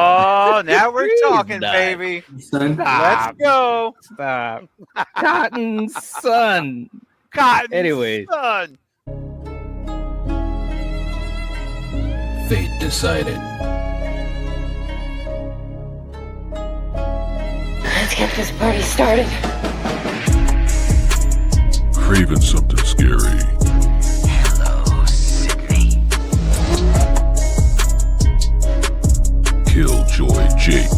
Oh, now we're Please talking, not. baby. Son. Let's go. Stop. Cotton Sun. Cotton Anyways. Sun. Fate decided. Let's get this party started. Craving something scary. Hello, Sydney. Killjoy Jake.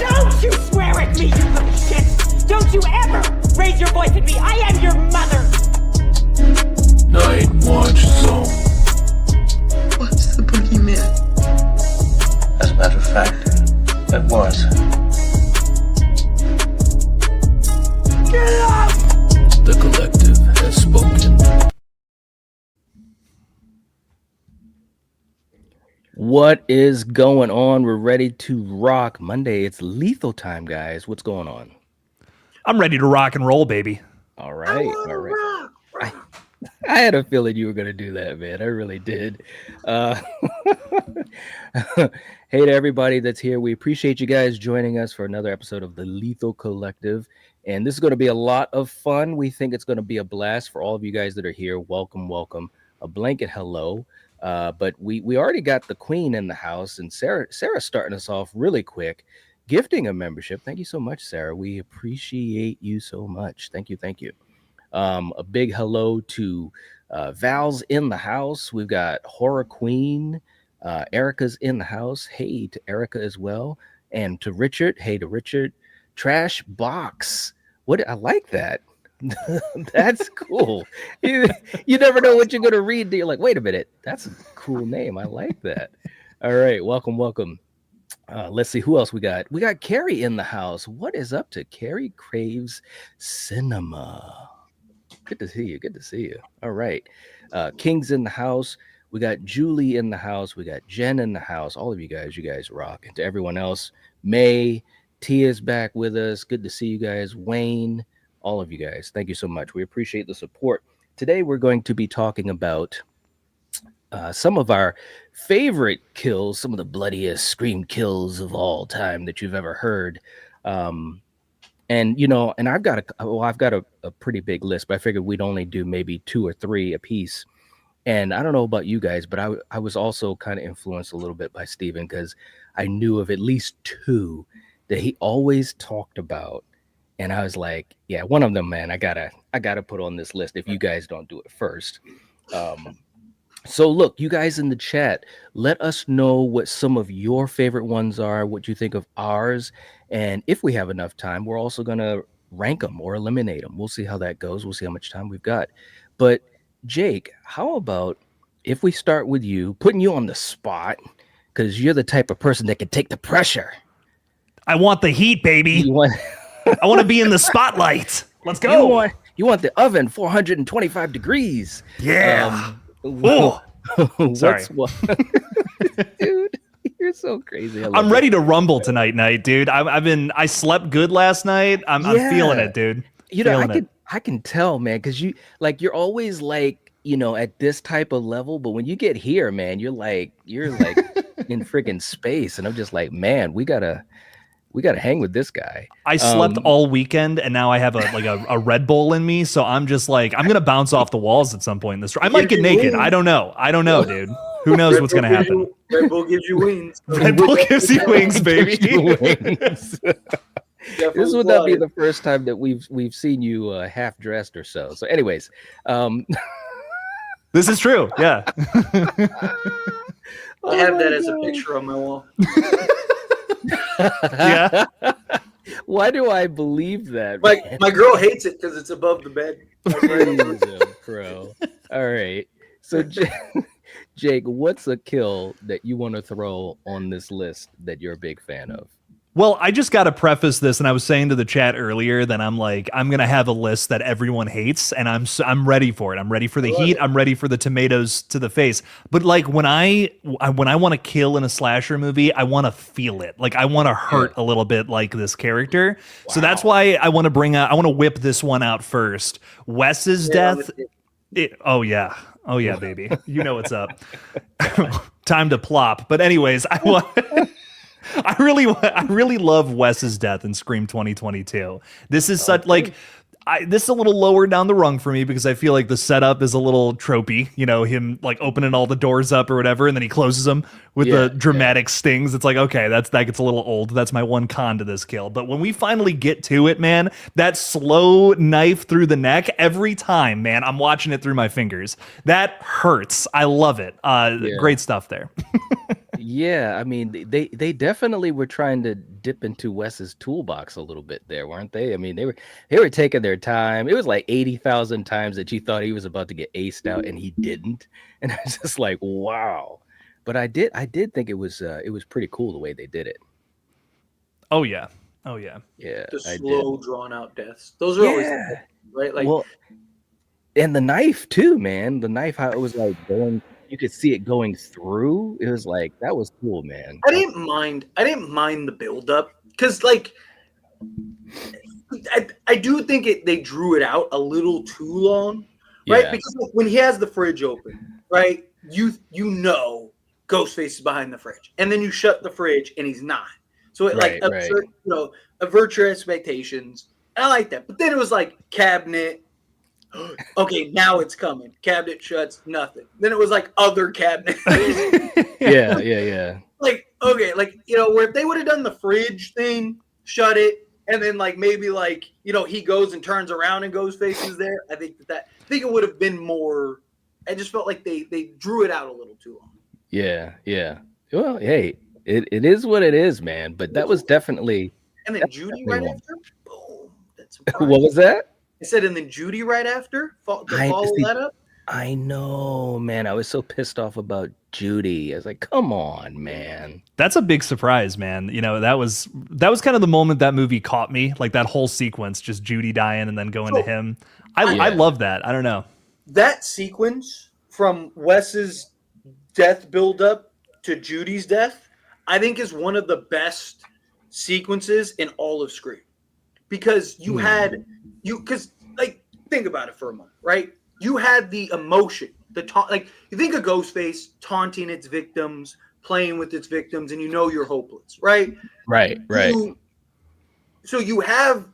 Don't you swear at me, you little shit! Don't you ever raise your voice at me! I am your mother! Night Watch Zone. What's the boogeyman? As a matter of fact, it was. Get up! The collective has spoken. What is going on? We're ready to rock. Monday, it's lethal time, guys. What's going on? I'm ready to rock and roll, baby. All right. All right. I had a feeling you were going to do that, man. I really did. Hey to everybody that's here. We appreciate you guys joining us for another episode of the Lethal Collective. And this is going to be a lot of fun. We think it's going to be a blast for all of you guys that are here. Welcome, welcome. A blanket hello. But we already got the queen in the house, and Sarah's starting us off really quick, gifting a membership. Thank you so much, Sarah. We appreciate you so much. Thank you. Thank you. A big hello to Val's in the house. We've got Horror Queen. Erica's in the house. Hey to Erica as well. And to Richard. Hey to Richard. Trash Box. What? I like that. That's cool. You never know what you're going to read. You're like, wait a minute. That's a cool name. I like that. All right. Welcome. Welcome. Let's see who else we got. We got Carrie in the house. What is up to Carrie Craves Cinema? Good to see you. Good to see you. All right. King's in the house. We got Julie in the house. We got Jen in the house. All of you guys rock. And to everyone else, May, Tia's back with us. Good to see you guys. Wayne, all of you guys. Thank you so much. We appreciate the support. Today, we're going to be talking about some of our favorite kills, some of the bloodiest scream kills of all time that you've ever heard. And I've got a pretty big list, but I figured we'd only do maybe 2 or 3 a piece. And I don't know about you guys, but I was also kind of influenced a little bit by Steven, because I knew of at least 2 that he always talked about. And I was like, yeah, one of them, man, I gotta put on this list if you guys don't do it first. So look, you guys in the chat, let us know what some of your favorite ones are, what you think of ours. And if we have enough time, we're also going to rank them or eliminate them. We'll see how that goes. We'll see how much time we've got. But Jake, how about if we start with you, putting you on the spot, because you're the type of person that can take the pressure. I want the heat, baby. I want to be in the spotlight. Let's go. You want the oven 425 degrees. Yeah. Sorry. Dude, you're so crazy. I'm ready to rumble tonight, dude. I slept good last night. I'm feeling it, dude. I can tell, man, because you're always like, at this type of level, but when you get here, man, you're like in friggin' space. And I'm just like, man, we gotta hang with this guy. I slept all weekend, and now I have a Red Bull in me, so I'm just like, I'm gonna bounce off the walls at some point in this. I might get naked. I don't know, dude. Who knows what's gonna happen? Red Bull gives you wings. Red Bull gives you wings, baby. This would not be the first time that we've seen you half dressed or so. So, anyways, this is true. Yeah. I have that as a picture on my wall. Yeah. Why do I believe that? My girl hates it because it's above the bed. Bro. All right. So, Jake, what's a kill that you want to throw on this list that you're a big fan of? Well, I just got to preface this, and I was saying to the chat earlier that I'm going to have a list that everyone hates, and I'm ready for it. I'm ready for the heat. I'm ready for the tomatoes to the face. But like when I want to kill in a slasher movie, I want to feel it. Like I want to hurt a little bit like this character. Wow. So that's why I want to whip this one out first. Wes's death. Oh yeah, baby. You know what's up. Time to plop. But anyways, I really love Wes's death in Scream 2022. This is such like. This is a little lower down the rung for me because I feel like the setup is a little tropey, you know, him like opening all the doors up or whatever, and then he closes them with the dramatic stings. It's like, okay, that gets a little old. That's my one con to this kill. But when we finally get to it, man, that slow knife through the neck every time, man, I'm watching it through my fingers. That hurts. I love it. Great stuff there. Yeah, I mean, they definitely were trying to dip into Wes's toolbox a little bit there, weren't they? I mean, they were taking their time. It was like 80,000 times that you thought he was about to get aced out, and he didn't. And I was just like, wow. But I did think it was pretty cool the way they did it. Oh yeah. Yeah. The slow, drawn out deaths. Those are always the best, right. Like, well, and the knife too, man. The knife, how it was like going. You could see it going through. It was like, that was cool, man. I didn't mind the buildup because, like, I do think they drew it out a little too long, right? Yeah. Because like, when he has the fridge open, right, you know Ghostface is behind the fridge, and then you shut the fridge and he's not. So it avert your expectations. I like that, but then it was like cabinet. Okay, now it's coming. Cabinet shuts, nothing. Then it was like other cabinet. Yeah. Like, okay, like, you know, where if they would have done the fridge thing, shut it, and then like maybe like, you know, he goes and turns around and Ghostface is there. I think it would have been more. I just felt like they drew it out a little too long. Yeah. Well, hey, it is what it is, man. But that was definitely. And then Judy right after. Boom. That's what was that? I said, and then Judy right after follow that up. I know, man. I was so pissed off about Judy. I was like, come on, man. That's a big surprise, man. You know, that was kind of the moment that movie caught me. Like that whole sequence, just Judy dying and then going to him. I love that. I don't know. That sequence from Wes's death buildup to Judy's death, I think is one of the best sequences in all of Scream. Because because like, think about it for a moment, right? You had the emotion, like you think of Ghostface taunting its victims, playing with its victims, and you know you're hopeless, right? Right. So you have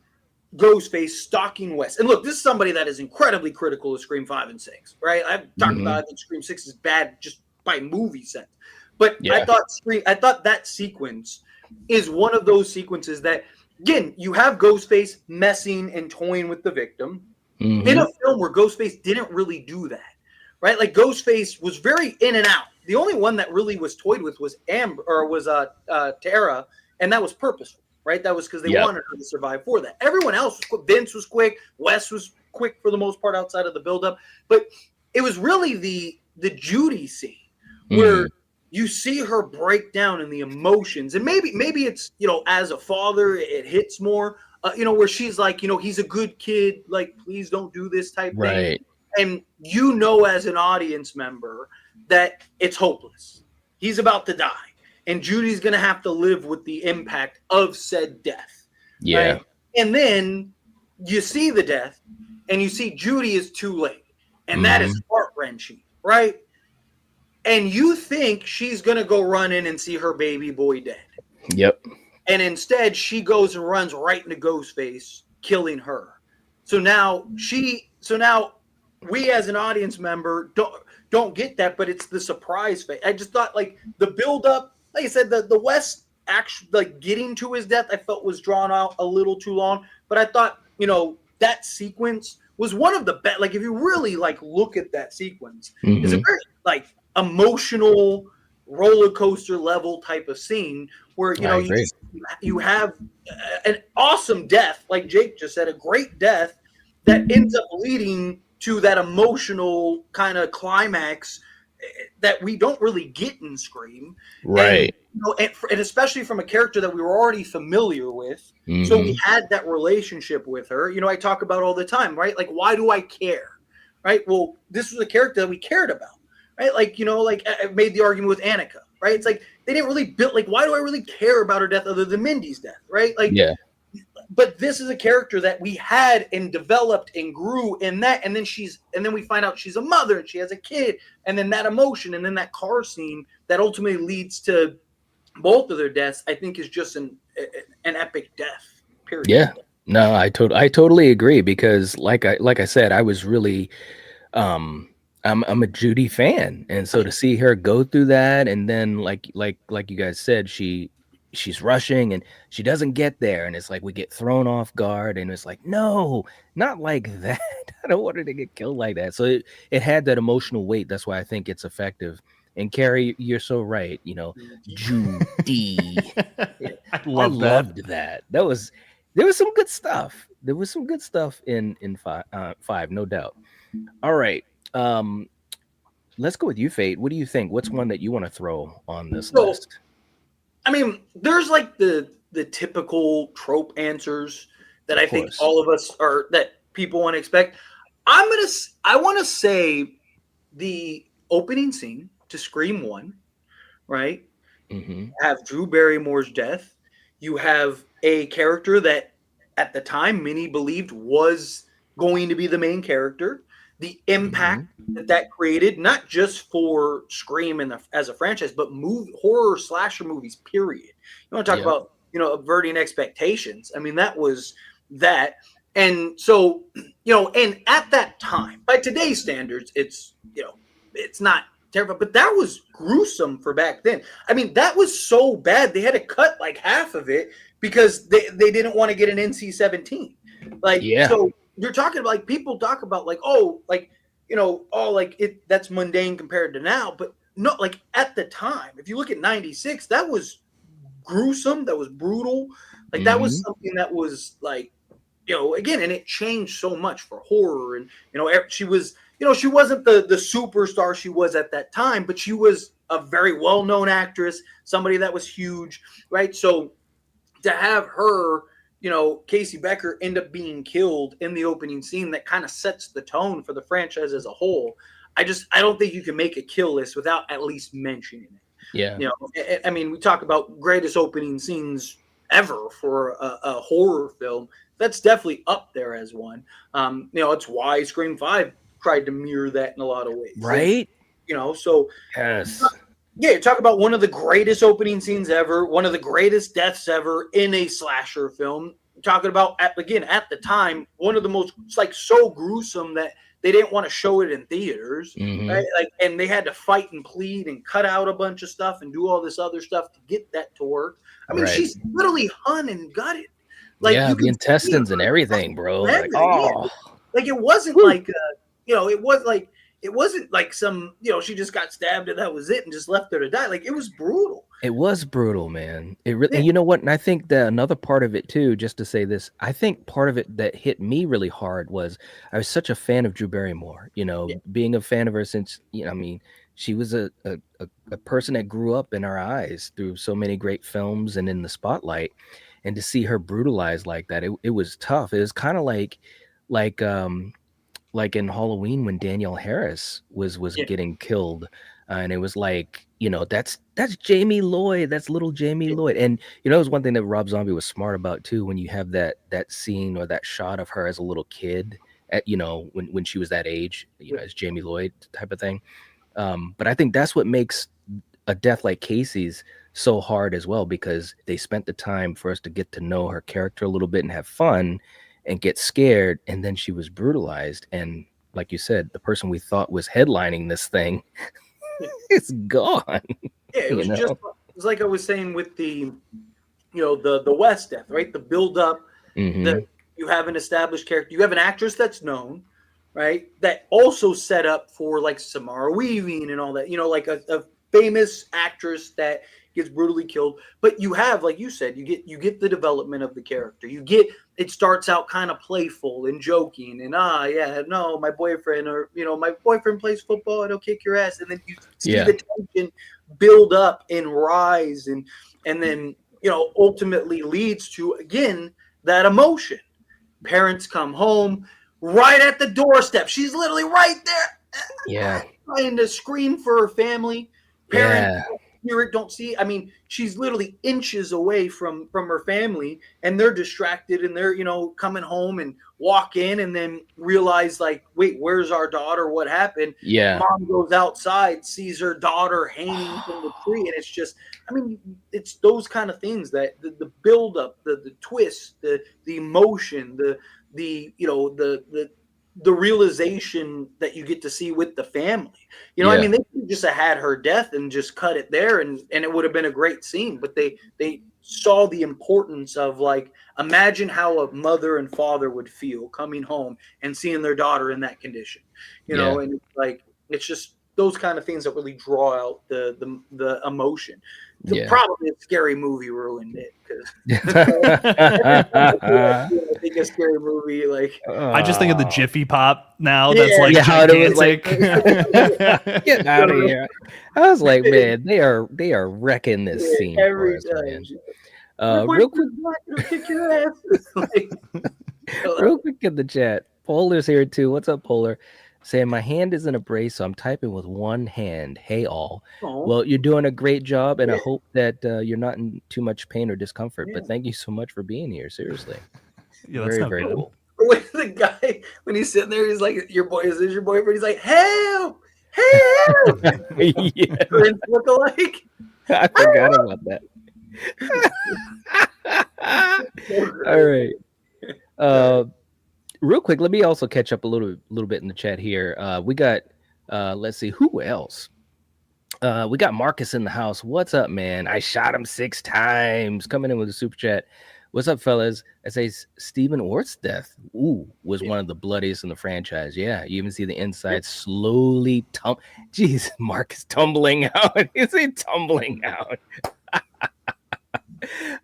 Ghostface stalking Wes, and look, this is somebody that is incredibly critical of Scream 5 and 6, right? I've talked about I think Scream 6 is bad just by movie sense, but I thought that sequence is one of those sequences that. Again, you have Ghostface messing and toying with the victim in a film where Ghostface didn't really do that, right? Like Ghostface was very in and out. The only one that really was toyed with was Tara, and that was purposeful, right? That was because they wanted her to survive for that. Everyone else was quick. Vince was quick. Wes was quick for the most part outside of the buildup, but it was really the Judy scene where. You see her break down in the emotions, and maybe it's, you know, as a father, it hits more, you know, where she's like, you know, he's a good kid, like, please don't do this type thing. And you know, as an audience member, that it's hopeless. He's about to die, and Judy's going to have to live with the impact of said death. Yeah. Right? And then you see the death, and you see Judy is too late, and that is heart-wrenching, right? And you think she's going to go run in and see her baby boy dead. Yep. And instead, she goes and runs right into Ghostface, killing her. So now we as an audience member don't get that, but it's the surprise phase. I just thought, like, the build-up, like I said, the West actually, like, getting to his death, I felt was drawn out a little too long. But I thought, you know, that sequence was one of the best. Like, if you really, like, look at that sequence, it's a very, like, emotional roller coaster level type of scene where, you know, you have an awesome death, like Jake just said, a great death that ends up leading to that emotional kind of climax that we don't really get in Scream, right? And, you know, and especially from a character that we were already familiar with, so we had that relationship with her. You know, I talk about all the time, right? Like, why do I care, right? Well, this was a character that we cared about. Right? Like, you know, like I made the argument with Annika, right? It's like they didn't really build, like, why do I really care about her death other than Mindy's death, right? Like, but this is a character that we had and developed and grew in that, and then we find out she's a mother and she has a kid, and then that emotion, and then that car scene that ultimately leads to both of their deaths, I think, is just an epic death. Period. Yeah. No, I totally agree, because like I said, I was really I'm a Judy fan, and so to see her go through that, and then like you guys said, she's rushing and she doesn't get there, and it's like we get thrown off guard, and it's like, no, not like that. I don't want her to get killed like that. So it had that emotional weight. That's why I think it's effective. And Carrie, you're so right. You know, Judy. I loved that. There was some good stuff. There was some good stuff in five, no doubt. All right. Let's go with you, Fate. What do you think? What's one that you want to throw on this list? I mean, there's like the typical trope answers that I think all of us are, that people want to expect. I want to say the opening scene to Scream 1, right? Mm-hmm. Have Drew Barrymore's death. You have a character that at the time many believed was going to be the main character. The impact that created, not just for Scream as a franchise, but horror slasher movies, period. You want to talk about, averting expectations. I mean, that was that. And so, and at that time, by today's standards, it's not terrible, but that was gruesome for back then. I mean, that was so bad. They had to cut like half of it because they didn't want to get an NC-17. So you're talking about, like, people talk about like, that's mundane compared to now, but no, like at the time, if you look at 96, that was gruesome. That was brutal. Like that was something that was like, again, and it changed so much for horror. And, she was, she wasn't the superstar she was at that time, but she was a very well-known actress, somebody that was huge, right? So to have her, Casey Becker end up being killed in the opening scene, that kind of sets the tone for the franchise as a whole. I don't think you can make a kill list without at least mentioning it. Yeah. I mean, we talk about greatest opening scenes ever for a horror film. That's definitely up there as one. It's why Scream 5 tried to mirror that in a lot of ways. Right. So yes. Yeah, talk about one of the greatest opening scenes ever, one of the greatest deaths ever in a slasher film. Talking about, at the time, one of the most, like, so gruesome that they didn't want to show it in theaters, right? Like, and they had to fight and plead and cut out a bunch of stuff and do all this other stuff to get that to work. I mean, she's literally hung and gutted. Like, the intestines and everything, bro. Like, like it wasn't like, it wasn't like some, she just got stabbed and that was it and just left her to die. Like, it was brutal. It was brutal, man. It really, you know what? And I think that another part of it too, just to say this, I think part of it that hit me really hard was I was such a fan of Drew Barrymore, being a fan of her since, I mean, she was a person that grew up in our eyes through so many great films and in the spotlight, and to see her brutalized like that, it was tough. It was kind of like in Halloween when Danielle Harris was getting killed, and it was like, that's Jamie Lloyd, that's little Jamie Lloyd. And it was one thing that Rob Zombie was smart about too, when you have that scene or that shot of her as a little kid at when she was that age, as Jamie Lloyd type of thing. But I think that's what makes a death like Casey's so hard as well, because they spent the time for us to get to know her character a little bit and have fun and get scared, and then she was brutalized, and like you said, the person we thought was headlining this thing is gone. Yeah, it was just, it was like I was saying with the the West death, right? The build up, that you have an established character, you have an actress that's known, right? That also set up for like Samara Weaving and all that, like a famous actress that gets brutally killed. But you have, like you said, you get the development of the character. It starts out kind of playful and joking and my boyfriend, or my boyfriend plays football and he'll kick your ass, and then you see the tension build up and rise, and then ultimately leads to, again, that emotion. Parents come home right at the doorstep. She's literally right there. Yeah. Trying to scream for her family. Parents hear it, don't see it. I mean, she's literally inches away from her family, and they're distracted, and they're coming home and walk in, and then realize like, wait, where's our daughter? What happened? Yeah. Mom goes outside, sees her daughter hanging from the tree, and it's just, I mean, it's those kind of things that the build up, the twist, the emotion, the realization that you get to see with the family. I mean, they could just have had her death and just cut it there, and it would have been a great scene. But they saw the importance of, like, imagine how a mother and father would feel coming home and seeing their daughter in that condition. And it's like, it's just those kind of things that really draw out the emotion. The problem is Scary Movie ruined it, because I think a Scary Movie, like, I just think of the Jiffy Pop now. That's like how it was gigantic. like, get out of here. I was like, man, they are wrecking this scene every for us, man. real quick, kick your ass. Real quick in the chat, Polar's here too. What's up, Polar? Saying my hand is in a brace, so I'm typing with one hand. Hey, all. Oh. Well, you're doing a great job, and I hope that you're not in too much pain or discomfort. But thank you so much for being here. Seriously. Yeah, that's very good. cool. When the guy, when he's sitting there, he's like, is this your boyfriend? He's like, help! Yeah. Prince look-alike. I forgot about that. All right. Real quick, let me also catch up a little bit in the chat here. We got, let's see, who else? We got Marcus in the house. What's up, man? I shot him 6 times. Coming in with a super chat. What's up, fellas? I say Stephen Ort's death was one of the bloodiest in the franchise. Yeah, you even see the inside slowly Jeez, Marcus tumbling out. Is he tumbling out?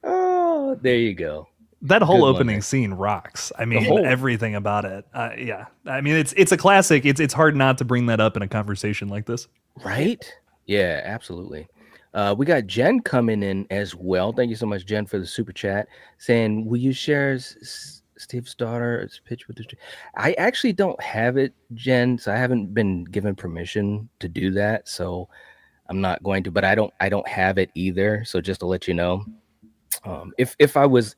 Oh, there you go. That whole opening scene rocks. I mean, everything about it. Yeah. I mean, it's a classic. It's hard not to bring that up in a conversation like this. Right? Yeah, absolutely. We got Jen coming in as well. Thank you so much, Jen, for the super chat, saying, will you share Steve's daughter's pitch with the... I actually don't have it, Jen, so I haven't been given permission to do that, so I'm not going to, but I don't have it either, so just to let you know. If I was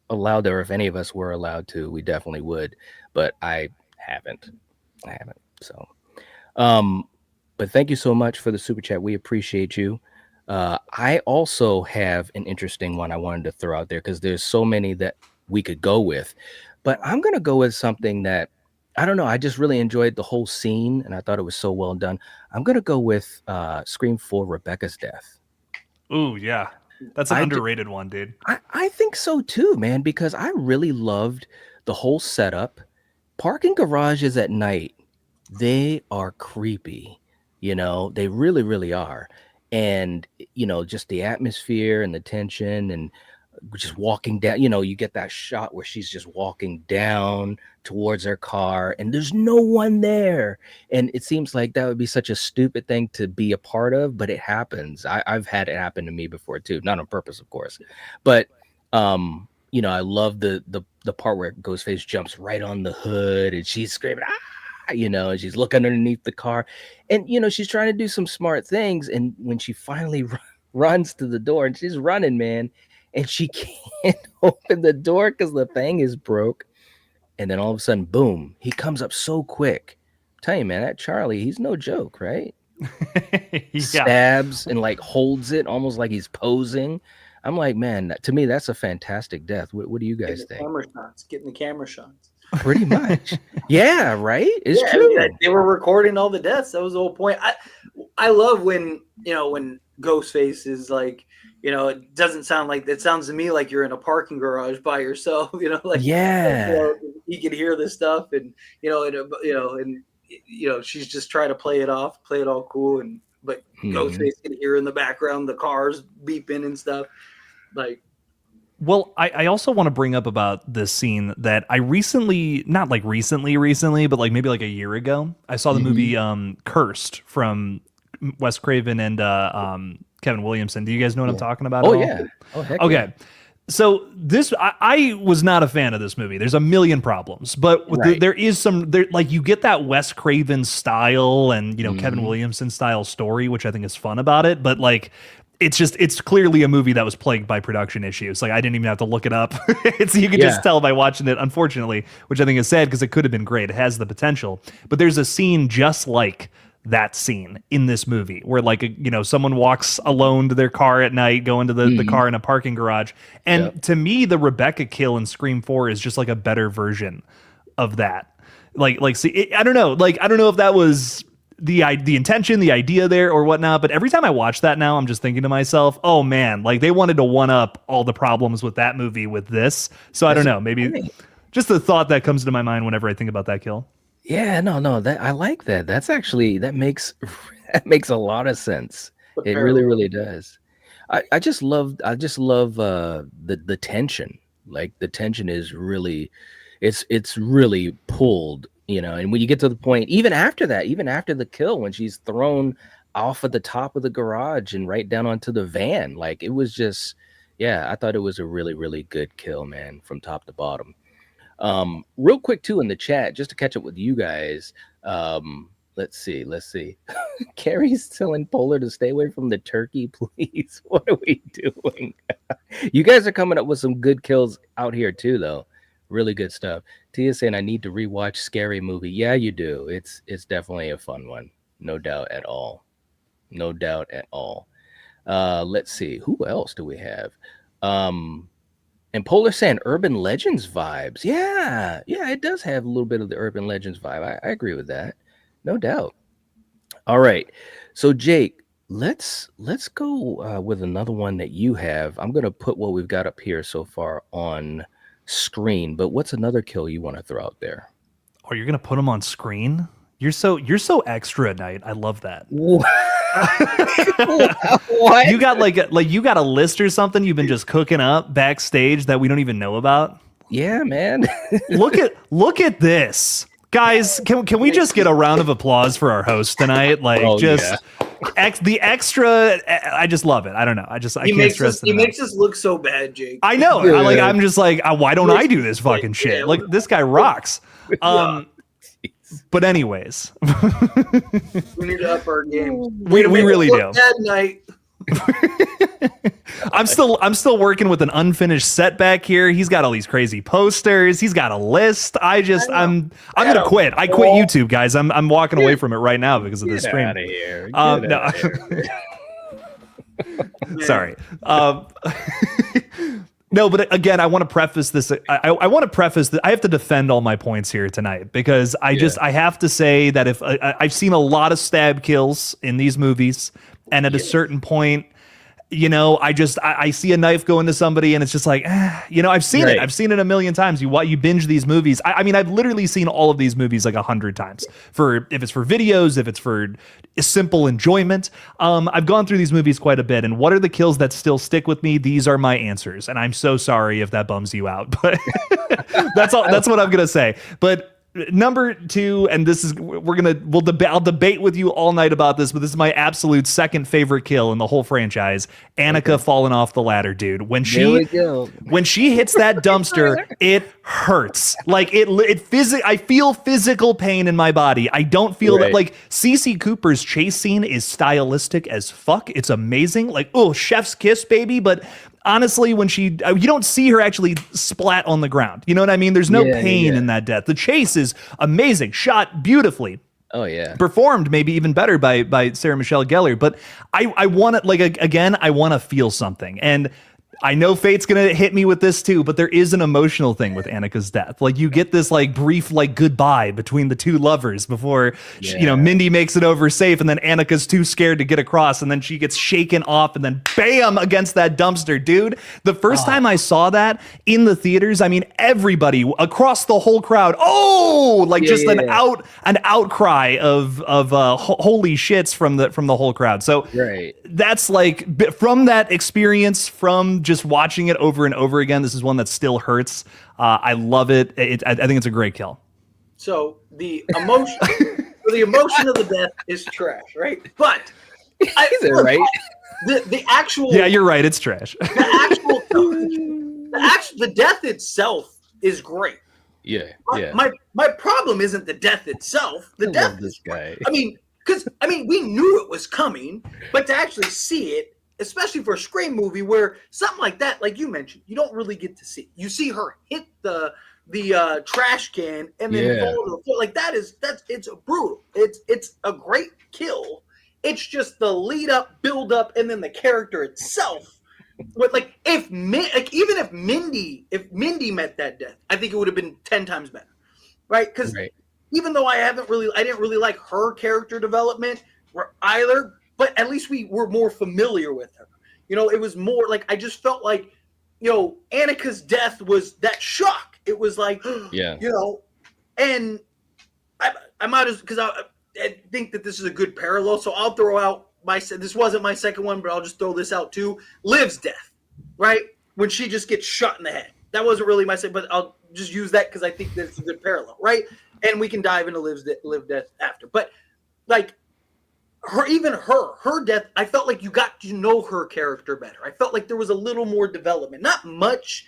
allowed to, or if any of us were allowed to, we definitely would, but I haven't. So, but thank you so much for the super chat. We appreciate you. I also have an interesting one I wanted to throw out there, because there's so many that we could go with, but I'm going to go with something that, I don't know, I just really enjoyed the whole scene and I thought it was so well done. I'm going to go with Scream 4, Rebecca's death. Ooh, yeah. That's an underrated one, dude. I think so too, man, because I really loved the whole setup. Parking garages at night, they are creepy, they really, really are. And, just the atmosphere and the tension and just walking down, you get that shot where she's just walking down towards her car and there's no one there. And it seems like that would be such a stupid thing to be a part of, but it happens. I've had it happen to me before too, not on purpose, of course. But, I love the part where Ghostface jumps right on the hood and she's screaming, and she's looking underneath the car and, she's trying to do some smart things. And when she finally runs to the door and she's running, man, and she can't open the door because the thing is broke. And then all of a sudden, boom, he comes up so quick. Tell you, man, that Charlie, he's no joke, right? Yeah. Stabs and like holds it almost like he's posing. I'm like, man, to me, that's a fantastic death. What do you guys think? Getting the camera shots. Pretty much. Yeah, right? It's true. I mean, they were recording all the deaths. That was the whole point. I love when, when Ghostface is like, it doesn't sound like, it sounds to me like you're in a parking garage by yourself, like, he can hear this stuff and, she's just trying to play it off, play it all cool. But Ghostface can hear in the background, the cars beeping and stuff. Like, well, I also want to bring up about this scene that I recently, not like recently, but like maybe like a year ago, I saw the movie Cursed from Wes Craven and Kevin Williamson. Do you guys know what I'm talking about? Oh, yeah. Oh, heck okay. So this, I was not a fan of this movie. There's a million problems, but there is some, like you get that Wes Craven style and, you know, Kevin Williamson style story, which I think is fun about it. But like, it's clearly a movie that was plagued by production issues. Like I didn't even have to look it up. You could just tell by watching it, unfortunately, which I think is sad because it could have been great. It has the potential, but there's a scene just like that scene in this movie where like, you know, someone walks alone to their car at night, go into the car in a parking garage. And to me, the Rebecca kill in Scream 4 is just like a better version of that. See, I don't know. Like, I don't know if that was the intention, the idea there or whatnot, but every time I watch that now, I'm just thinking to myself, oh man, like they wanted to one up all the problems with that movie with this. So I don't know, maybe just the thought that comes to my mind whenever I think about that kill. Yeah, no, that I like that. That's actually that makes a lot of sense. It really does. I just love the tension. Like the tension is really, it's really pulled, you know. And when you get to the point, even after the kill, when she's thrown off at the top of the garage and right down onto the van, like it was just, I thought it was a really good kill, man, from top to bottom. Real quick too in the chat, just to catch up with you guys. Let's see. Carrie's telling Polar to stay away from the turkey, please. What are we doing? You guys are coming up with some good kills out here too, though. Really good stuff. Tia saying I need to rewatch Scary Movie. Yeah, you do. It's definitely a fun one. No doubt at all. Let's see. Who else do we have? And Polar saying urban legends vibes. Yeah, it does have a little bit of the urban legends vibe. I agree with that. No doubt. All right. So Jake, let's go with another one that you have. I'm going to put what we've got up here so far on screen, but what's another kill you want to throw out there? Oh, you're going to put them on screen? You're so extra at night. I love that. What? You got like you got a list or something you've been just cooking up backstage that we don't even know about? Yeah, man. Look at this. Guys, can we just get a round of applause for our host tonight? Like the extra, I just love it. I don't know. I can't stress it. He makes us look so bad, Jake. I know. I'm just like, why don't I do this fucking shit? Like this guy rocks. But anyways, we need to up our game. We really do. Bad night. I'm still working with an unfinished set back here. He's got all these crazy posters. He's got a list. I'm gonna quit. I quit YouTube, guys. I'm walking away from it right now because of this stream. Get No. Sorry. No, but again, I want to preface this. I want to preface that I have to defend all my points here tonight because I have to say that if I've seen a lot of stab kills in these movies, and at a certain point, you know, I see a knife go into somebody and it's just like, you know, I've seen it. I've seen it a million times. You binge these movies. I mean, I've literally seen all of these movies like 100 times if it's for videos, if it's for simple enjoyment. I've gone through these movies quite a bit. And what are the kills that still stick with me? These are my answers. And I'm so sorry if that bums you out, but that's what I'm going to say. But number two, and this is I'll debate with you all night about this, but this is my absolute second favorite kill in the whole franchise. Annika falling off the ladder, dude. When she hits that dumpster, it hurts. Like I feel physical pain in my body. I don't feel that. Like CC Cooper's chase scene is stylistic as fuck. It's amazing. Like, oh, chef's kiss, baby, but honestly, when you don't see her actually splat on the ground. You know what I mean? There's no pain in that death. The chase is amazing, shot beautifully. Oh yeah, performed maybe even better by Sarah Michelle Gellar. But I want to I want to feel something, and I know fate's gonna hit me with this too, but there is an emotional thing with Annika's death. Like you get this like brief like goodbye between the two lovers before Mindy makes it over safe, and then Annika's too scared to get across, and then she gets shaken off, and then bam against that dumpster, dude. The first time I saw that in the theaters, I mean everybody across the whole crowd, an outcry of holy shits from the whole crowd. So that's like from that experience, from just watching it over and over again, this is one that still hurts. I love it. I think it's a great kill. So the emotion of the death is trash, right? But is it right? The actual you're right. It's trash. The actual the death itself is great. Yeah, yeah. My problem isn't the death itself. The I death love this guy. I mean, because we knew it was coming, but to actually see it, especially for a Scream movie where something like that, like you mentioned, you don't really get to see. You see her hit the trash can and then fall to the floor. Like it's brutal. It's a great kill. It's just the lead up, build up, and then the character itself. But like even if Mindy met that death, I think it would have been 10 times better, right? Because even though I didn't really like her character development either, but at least we were more familiar with her. It was more like I just felt like, Annika's death was that shock. It was like, and I might as because I think that this is a good parallel, so I'll throw out. This wasn't my second one, but I'll just throw this out too. Liv's death, right? When she just gets shot in the head. That wasn't really my second, but I'll just use that because I think that's a good parallel, right? And we can dive into Liv's death after. But like her death, I felt like you got to know her character better. I felt like there was a little more development. Not much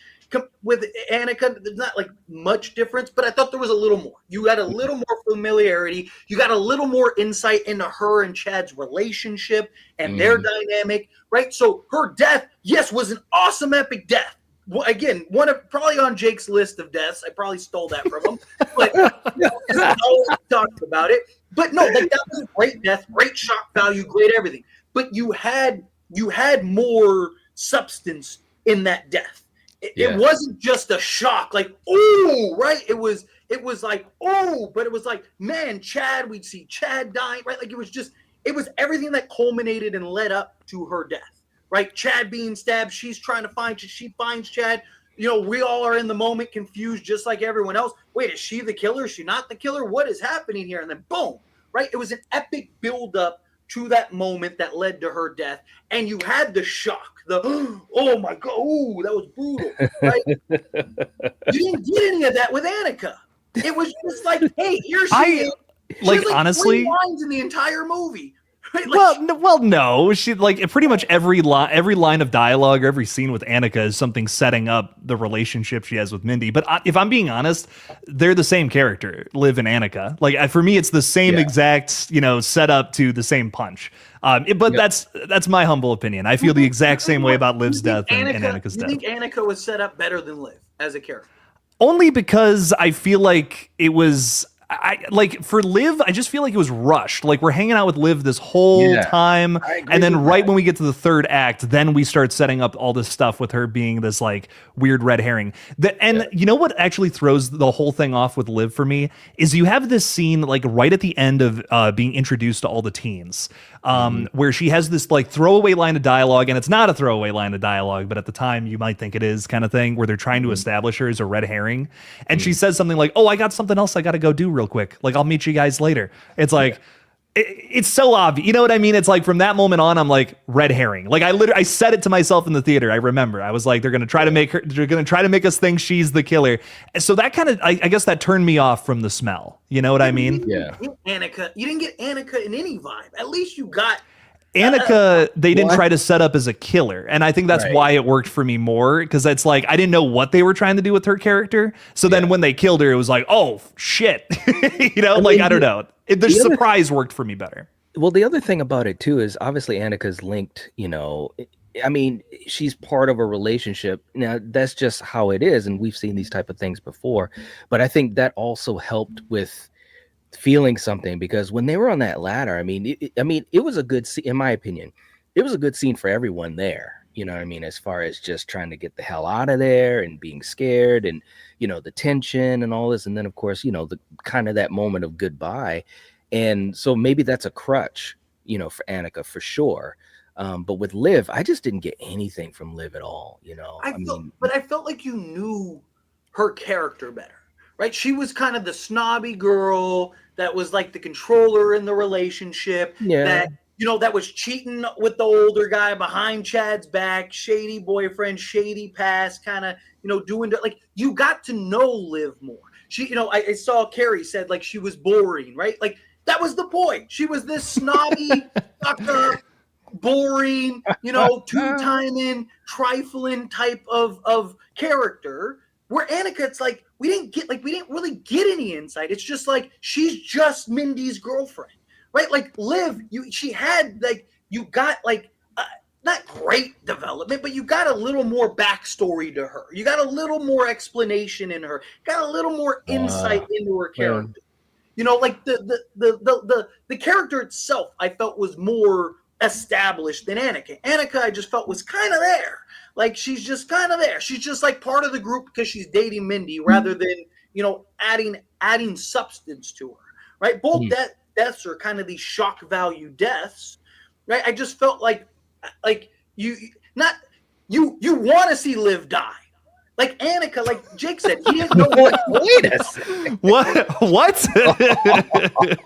with Annika. There's not like much difference, but I thought there was a little more. You got a little more familiarity. You got a little more insight into her and Chad's relationship and their dynamic, right? So her death, yes, was an awesome epic death. Well, again, probably on Jake's list of deaths. I probably stole that from him, but I always talked about it. But no, that was a great death, great shock value, great everything. But you had more substance in that death. It wasn't just a shock, like, oh, right? It was like, oh, but it was like, man, we'd see Chad dying, right? Like it was everything that culminated and led up to her death, right? Chad being stabbed, she finds Chad. We all are in the moment confused just like everyone else. Wait, is she the killer? Is she not the killer? What is happening here? And then boom, right? It was an epic build-up to that moment that led to her death. And you had the shock, oh my God, ooh, that was brutal, right? You didn't get any of that with Annika. It was just like, hey, here she is. Like honestly, 3 lines in the entire movie. Right? No. She pretty much every line of dialogue or every scene with Annika is something setting up the relationship she has with Mindy. But if I'm being honest, they're the same character, Liv and Annika. Like for me, it's the same exact setup to the same punch. But that's my humble opinion. I feel the exact same way about Liv's death and Annika's death. You think Annika was set up better than Liv as a character? Only because I feel like it was. For Liv, I just feel like it was rushed. Like we're hanging out with Liv this whole time, and then when we get to the third act, then we start setting up all this stuff with her being this like weird red herring. You know what actually throws the whole thing off with Liv for me is you have this scene like right at the end of being introduced to all the teens, where she has this like throwaway line of dialogue, and it's not a throwaway line of dialogue, but at the time you might think it is, kind of thing, where they're trying to establish her as a red herring, and she says something like, "Oh, I got something else I got to go do real quick. Like I'll meet you guys later." It's like it's so obvious. You know what I mean? It's like from that moment on, I'm like, red herring. Like I said it to myself in the theater. I remember I was like, they're going to try to make us think she's the killer. So that kind of, I guess that turned me off from the smell. You know what I mean? Yeah. Annika, you didn't get Annika in any vibe. At least you got Annika, they didn't try to set up as a killer. And I think that's why it worked for me more, because it's like I didn't know what they were trying to do with her character. So then when they killed her, it was like, oh, shit. I don't know. The surprise worked for me better. Well, the other thing about it, too, is obviously Annika's linked, I mean, she's part of a relationship. Now, that's just how it is. And we've seen these type of things before. But I think that also helped with feeling something, because when they were on that ladder, it was a good scene, in my opinion. It was a good scene for everyone there. You know what I mean? As far as just trying to get the hell out of there and being scared and, the tension and all this. And then, of course, the kind of that moment of goodbye. And so maybe that's a crutch, for Annika for sure. But with Liv, I just didn't get anything from Liv at all, But I felt like you knew her character better. Right, she was kind of the snobby girl that was like the controller in the relationship. Yeah. That was cheating with the older guy behind Chad's back, shady boyfriend, shady past, kind of, doing like you got to know Liv more. She, I saw Carrie said like she was boring, right? Like that was the point. She was this snobby, stuck up, boring, two-timing, trifling type of character. Where Annika, it's like we didn't really get any insight. It's just like she's just Mindy's girlfriend, right? Like Liv, she had you got not great development, but you got a little more backstory to her. You got a little more explanation in her. Got a little more insight into her character. Like the character itself, I felt was more established than Annika. Annika, I just felt was kind of there. Like she's just kind of there. She's just like part of the group because she's dating Mindy rather than adding substance to her. Right? Both deaths are kind of these shock value deaths. Right? I just felt like you want to see Liv die. Like Annika, like Jake said, he didn't know Wait a second. What? Oh,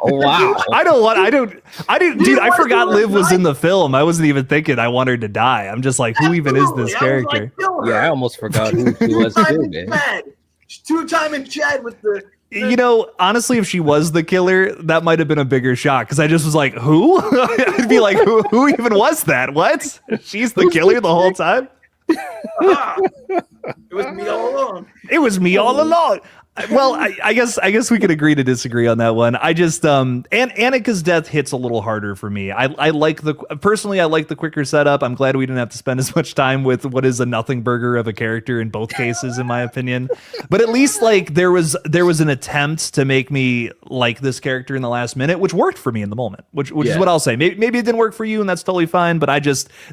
wow. I didn't, dude. I forgot Liv was in the film. I wasn't even thinking I want her to die. I'm just like, who even is this character? Yeah, I almost forgot who she was too, man. Two-timing Chad with the. Honestly, if she was the killer, that might have been a bigger shock because I just was like, who? I'd be like, who even was that? What? She's the killer the whole time? It was me all along. It was me all along. Well, I guess we could agree to disagree on that one. I just and Annika's death hits a little harder for me. I like the quicker setup. I'm glad we didn't have to spend as much time with what is a nothing burger of a character in both cases, in my opinion. But at least there was an attempt to make me like this character in the last minute, which worked for me in the moment. Which is what I'll say. Maybe it didn't work for you, and that's totally fine. But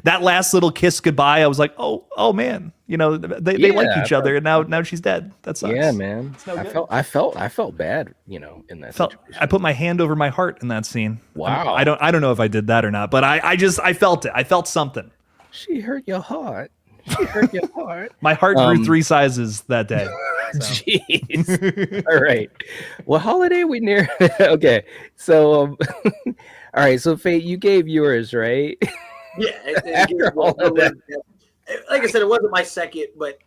that last little kiss goodbye, I was like, oh man. They like each other, and now she's dead. That sucks. Yeah, man. I felt bad, in that situation. I put my hand over my heart in that scene. Wow. I don't know if I did that or not, but I felt it. I felt something. She hurt your heart. She hurt your heart. My heart grew 3 sizes that day. So. Jeez. All right. What holiday we near? Okay. So all right, so Faye, you gave yours, right? Yeah. Like I said, it wasn't my second, but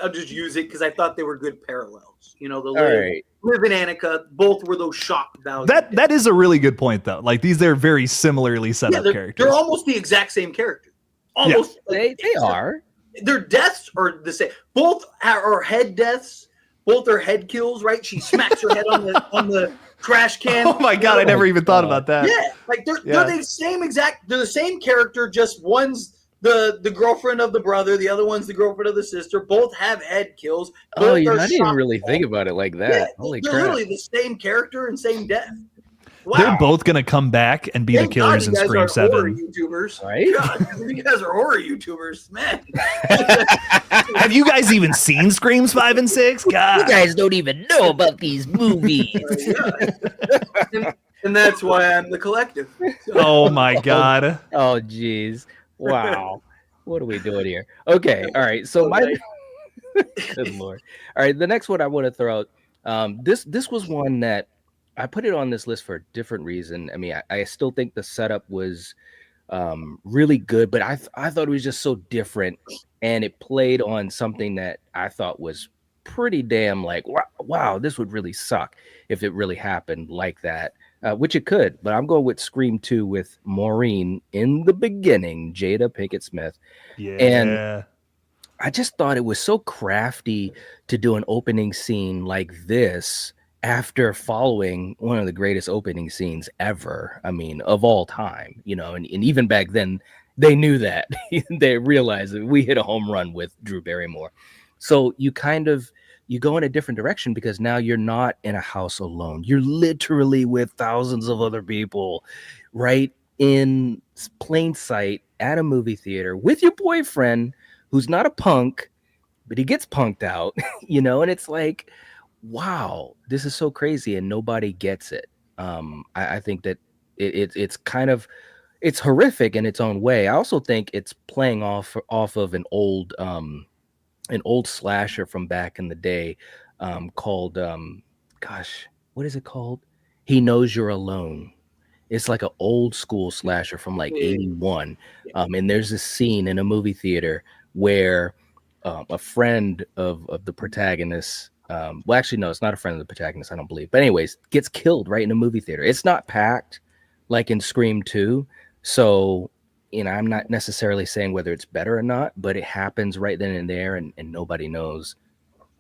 I'll just use it because I thought they were good parallels. Liv and Annika, both were those shock values. That is a really good point, though. Like these are very similarly set up characters. They're almost the exact same character. Almost. Yeah. They are. Their deaths are the same. Both are head deaths. Both are head kills. Right? She smacks her head on the trash can. Oh my god! I never even thought about that. Yeah, they're the same exact. They're the same character. Just one's the girlfriend of the brother, the other one's the girlfriend of the sister. Both have head kills. Both I didn't even really think about it like that. Yeah, Holy they're crap. literally the same character and same death. Wow. They're both gonna come back and be the killers in Scream 7. YouTubers, right? God, you guys are horror YouTubers, man. Have you guys even seen Screams 5 and 6? God, you guys don't even know about these movies. And that's why I'm the collective. Oh my god. Oh geez. Wow. What are we doing here? Okay. All right. So good Lord. All right. The next one I want to throw out. This was one that I put it on this list for a different reason. I mean, I still think the setup was really good, but I thought it was just so different, and it played on something that I thought was pretty damn like, wow, this would really suck if it really happened like that. Which it could, but I'm going with Scream 2 with Maureen in the beginning, Jada Pinkett Smith. Yeah. And I just thought it was so crafty to do an opening scene like this after following one of the greatest opening scenes ever. I mean, of all time, and even back then they knew that. They realized that we hit a home run with Drew Barrymore. So you go in a different direction because now you're not in a house alone. You're literally with thousands of other people, right in plain sight at a movie theater with your boyfriend who's not a punk, but he gets punked out, and it's like, wow, this is so crazy and nobody gets it. I think that it's horrific in its own way. I also think it's playing off of an old slasher from back in the day called what is it called? He Knows You're Alone. It's like an old school slasher from like 81. And there's a scene in a movie theater where a friend of the protagonist, well, actually, no, it's not a friend of the protagonist, I don't believe. But anyways, gets killed right in a movie theater. It's not packed like in Scream 2. So, I'm not necessarily saying whether it's better or not, but it happens right then and there, and nobody knows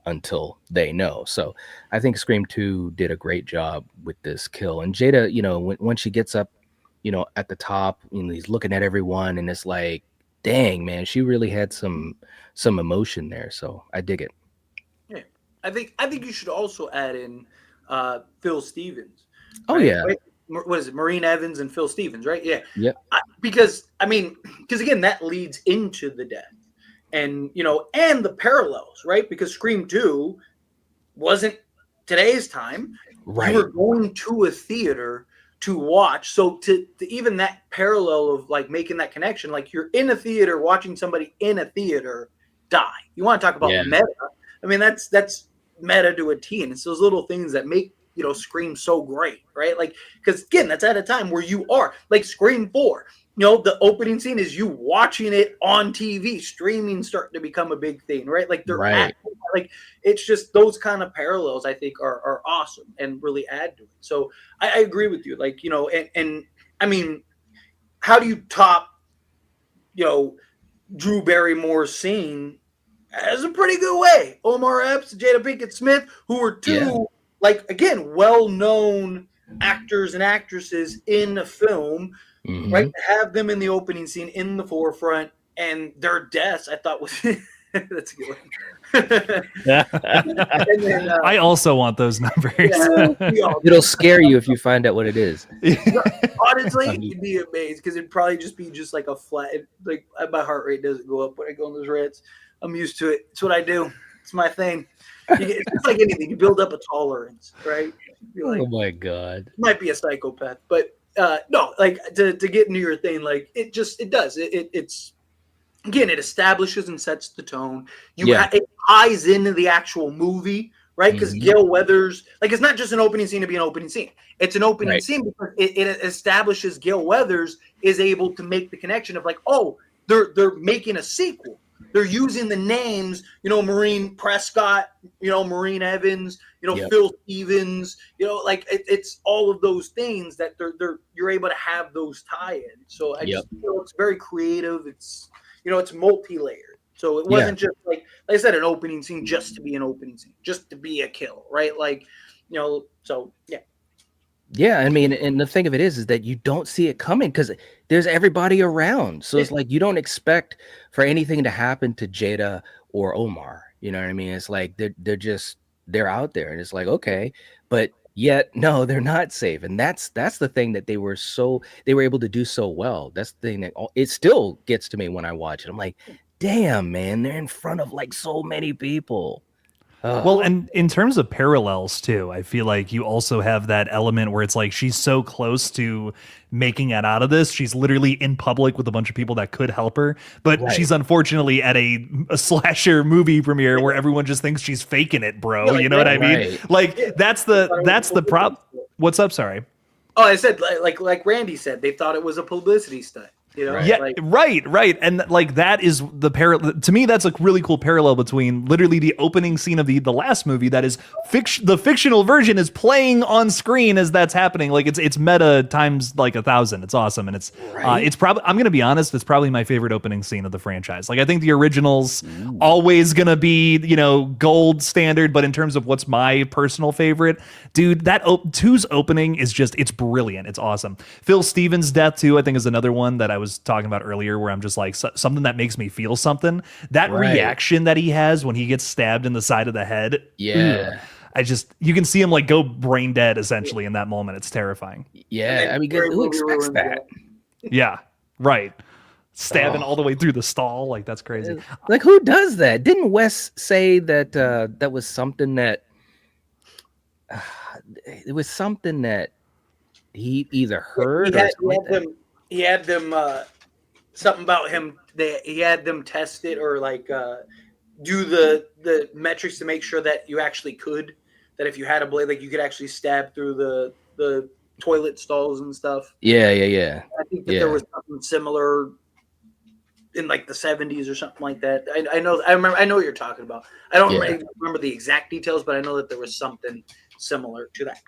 until they know. So I think Scream 2 did a great job with this kill. And Jada, when she gets up, at the top, he's looking at everyone, and it's like, dang, man, she really had some emotion there. So I dig it. Yeah, I think you should also add in Phil Stevens. Oh right? yeah. Right? What is it? Maureen Evans and Phil Stevens, right? Yeah. Yep. Because again, that leads into the death. And and the parallels, right? Because Scream 2 wasn't today's time. Right. You were going to a theater to watch. So to even that parallel of like making that connection, like you're in a theater watching somebody in a theater die. You want to talk about meta? I mean, that's meta to a T, and it's those little things that make Scream so great, right? Like, because again, that's at a time where you are like Scream 4. The opening scene is you watching it on TV. Streaming starting to become a big thing, right? Like they're like it's just those kind of parallels I think are awesome and really add to it. So I agree with you. Like, and I mean, how do you top, Drew Barrymore's scene as a pretty good way? Omar Epps, Jada Pinkett Smith, who were two like again well-known actors and actresses in the film. Mm-hmm. Right, have them in the opening scene in the forefront, and their deaths, I thought was that's a good one. And then, I also want those numbers. It'll scare you if you find out what it is. Honestly, you'd be amazed because it'd probably just be just like a flat. Like my heart rate doesn't go up when I go on those rants. I'm used to it. It's what I do. It's my thing. It's like anything. You build up a tolerance, right? Like, oh my god, you might be a psychopath, but. No, like to get into your thing, like it does. It's again, it establishes and sets the tone. It ties into the actual movie, right? Because Gale Weathers, like it's not just an opening scene to be an opening scene. It's an opening scene because it establishes Gale Weathers is able to make the connection of like, oh, they're making a sequel. They're using the names, Maureen Prescott, Maureen Evans, Phil Stevens, like it's all of those things that you're able to have those tie-ins. So I just feel it's very creative. It's it's multi-layered. So it wasn't just like I said, an opening scene just to be an opening scene, just to be a kill, right? Like, so yeah. Yeah, I mean, and the thing of it is that you don't see it coming because there's everybody around. So it's like you don't expect for anything to happen to Jada or Omar. You know what I mean? It's like they're out there, and it's like, okay, but yet no, they're not safe. And that's the thing that they were able to do so well. That's the thing that it still gets to me when I watch it. I'm like, damn, man, they're in front of like so many people. Well, and in terms of parallels too, I feel like you also have that element where it's like she's so close to making it out of this. She's literally in public with a bunch of people that could help her, but she's unfortunately at a slasher movie premiere where everyone just thinks she's faking it, bro. You know what I mean? Like that's the problem. What's up? Sorry. Oh, I said like Randy said, they thought it was a publicity stunt. Yeah, right. And like that is the parallel to me. That's a really cool parallel between literally the opening scene of the last movie that is the fictional version is playing on screen as that's happening. Like it's meta times like 1,000. It's awesome. And it's probably, I'm going to be honest, it's probably my favorite opening scene of the franchise. Like I think the original's always going to be, gold standard, but in terms of what's my personal favorite, dude, that 2's opening is just, it's brilliant. It's awesome. Phil Stevens' death too, I think is another one that I was talking about earlier where I'm just like something that makes me feel something. That reaction that he has when he gets stabbed in the side of the head. Yeah. You can see him like go brain dead essentially in that moment. It's terrifying. Yeah. I mean, who expects that? Yeah. Right. Stabbing all the way through the stall. Like that's crazy. Like who does that? Didn't Wes say that that was something that it was something that he either heard he had them something about him. He had them test it or like do the metrics to make sure that you actually could. That if you had a blade, like you could actually stab through the toilet stalls and stuff. Yeah. I think that there was something similar in like the 70s or something like that. I know what you're talking about. I don't remember the exact details, but I know that there was something similar to that.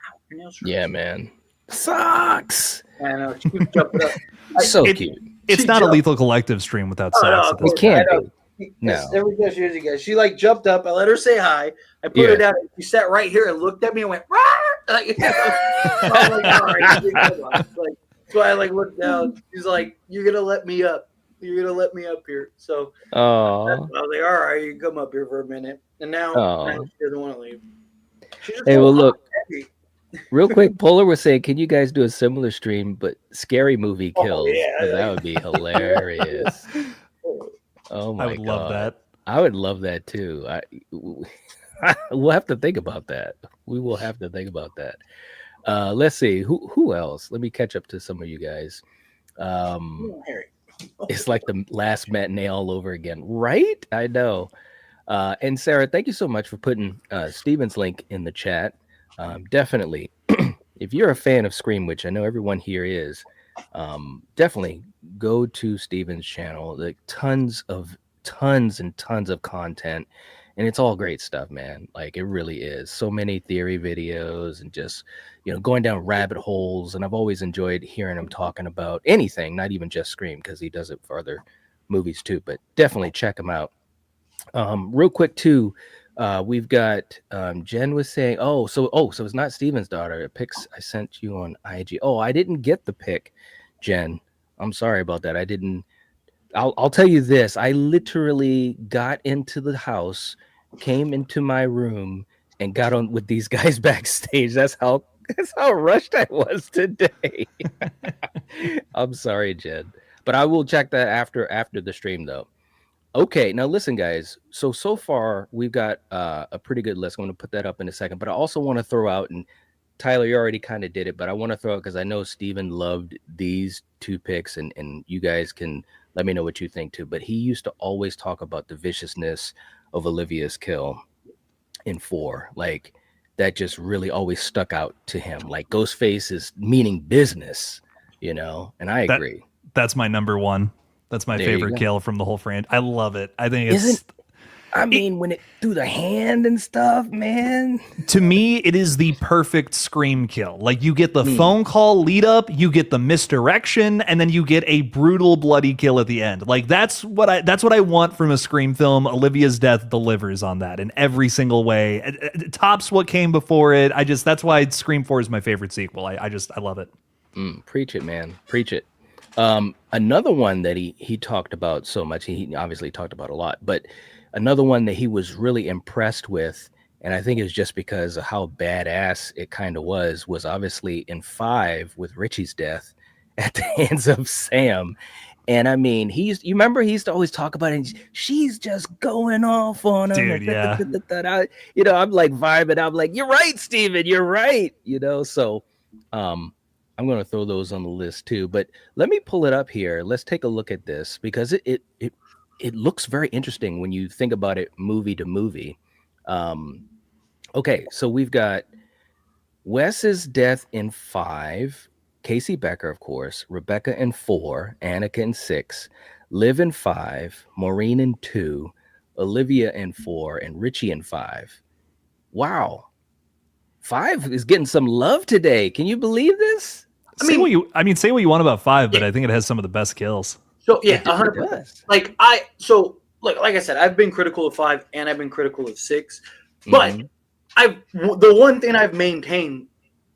Yeah, man. Sucks. I know. Jumping up. So cute. It's She not a jumped. Lethal Collective stream without Oh, sex. no, at of this course We can't not. I know. be. No. Every time she hears you guys, she like jumped up. I let her say hi. I put Yeah. her down. She sat right here and looked at me and went, "Rah!" Like, I'm like, all right, come on. Like, so I like looked down. She's like, "You're gonna let me up. You're gonna let me up here." So I Oh. was like, "All right, you can come up here for a minute." And now she doesn't want to leave. She just Hey, won't well, look. heavy. Real quick, Polar was saying, can you guys do a similar stream, but scary movie kills? yeah. 'Cause that would be hilarious. Oh my I would love that. I would love that too. We'll have to think about that. We will have to think about that. Let's see who else. Let me catch up to some of you guys. It's like the last matinee all over again, right? I know. And Sarah, thank you so much for putting Steven's link in the chat. Definitely, if you're a fan of Scream, which I know everyone here is, definitely go to Steven's channel. Like tons and tons of content, and it's all great stuff, man. Like it really is. So many theory videos and just going down rabbit holes. And I've always enjoyed hearing him talking about anything, not even just Scream, because he does it for other movies too. But definitely check him out. Real quick too. We've got Jen was saying, so it's not Steven's daughter. It pics I sent you on IG. Oh, I didn't get the pic, Jen. I'm sorry about that. I didn't. I'll tell you this. I literally got into the house, came into my room, and got on with these guys backstage. That's how rushed I was today. I'm sorry, Jen, but I will check that after the stream though. Okay, now listen, guys. So far we've got a pretty good list. I'm going to put that up in a second, but I also want to throw out, and Tyler, you already kind of did it, but I want to throw out because I know Steven loved these two picks, and you guys can let me know what you think too. But he used to always talk about the viciousness of Olivia's kill in 4. Like that just really always stuck out to him. Like Ghostface is meaning business, and I agree. That's my number one. That's my favorite kill from the whole franchise. I love it. I think it's. When it through the hand and stuff, man. To me, it is the perfect Scream kill. Like you get the phone call lead up, you get the misdirection, and then you get a brutal, bloody kill at the end. Like that's what I want from a Scream film. Olivia's death delivers on that in every single way. It tops what came before it. That's why Scream 4 is my favorite sequel. I love it. Preach it, man. Preach it. Another one that he talked about so much, he obviously talked about a lot, but another one that he was really impressed with, and I think it was just because of how badass it kind of was obviously in 5 with Richie's death at the hands of Sam. And I mean, you remember he used to always talk about it. She's just going off on him. Dude, yeah. I'm like vibing. I'm like, you're right, Steven, you're right. So, I'm going to throw those on the list too, but let me pull it up here. Let's take a look at this because it looks very interesting when you think about it movie to movie. Okay, so we've got Wes's death in 5, Casey Becker, of course, Rebecca in 4, Annika in 6, Liv in 5, Maureen in 2, Olivia in 4, and Richie in 5. Wow. 5 is getting some love today. Can you believe this? Say what you want about 5, but I think it has some of the best kills. So yeah, 100%. Like I said, I've been critical of 5 and I've been critical of 6, but the one thing I've maintained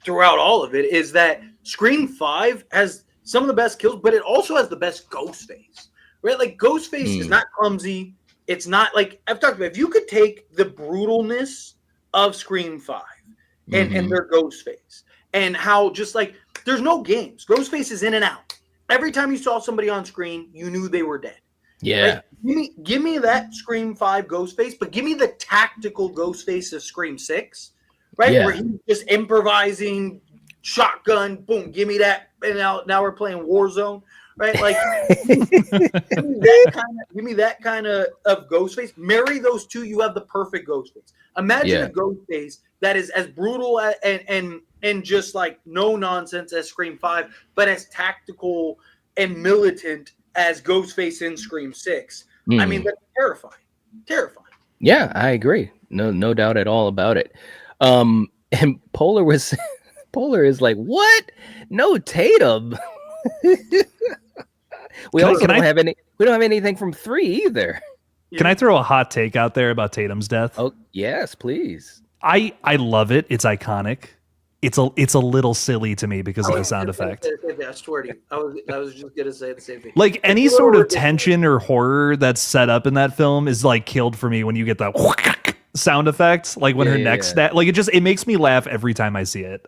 throughout all of it is that Scream 5 has some of the best kills, but it also has the best Ghostface, right? Like Ghostface is not clumsy. It's not like I've talked about. If you could take the brutalness of Scream 5 and their Ghostface and how just like there's no games. Ghostface is in and out. Every time you saw somebody on screen, you knew they were dead. Yeah. Like, give me that Scream 5 Ghostface, but give me the tactical Ghostface of Scream 6, right? Yeah. Where he's just improvising, shotgun, boom, give me that. And now we're playing Warzone, right? Like, give me that kind of Ghostface. Marry those two, you have the perfect Ghostface. Imagine a Ghostface that is as brutal and just like no nonsense as Scream 5, but as tactical and militant as Ghostface in Scream 6. I mean, that's terrifying. Terrifying. Yeah, I agree. No doubt at all about it. And Polar is like, what? No Tatum. We also don't have any. We don't have anything from 3 either. Can I throw a hot take out there about Tatum's death? Oh yes, please. I love it. It's iconic. It's a little silly to me because of the sound effect. I swear to you, I was just gonna say the same thing. Like any sort of tension or horror that's set up in that film is like killed for me when you get that sound effect. Like when her neck's like it makes me laugh every time I see it.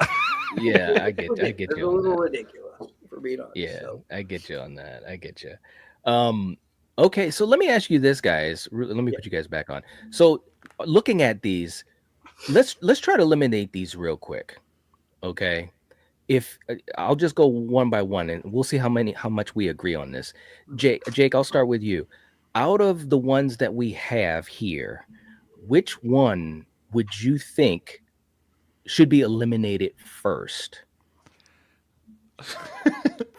Yeah, I get you. It's a little ridiculous for being honest. Yeah, so. I get you on that. I get you. Okay, so let me ask you this, guys. Let me put you guys back on. So, looking at these, let's try to eliminate these real quick. Okay, if I'll just go one by one, and we'll see how much we agree on this. Jake, I'll start with you. Out of the ones that we have here, which one would you think should be eliminated first?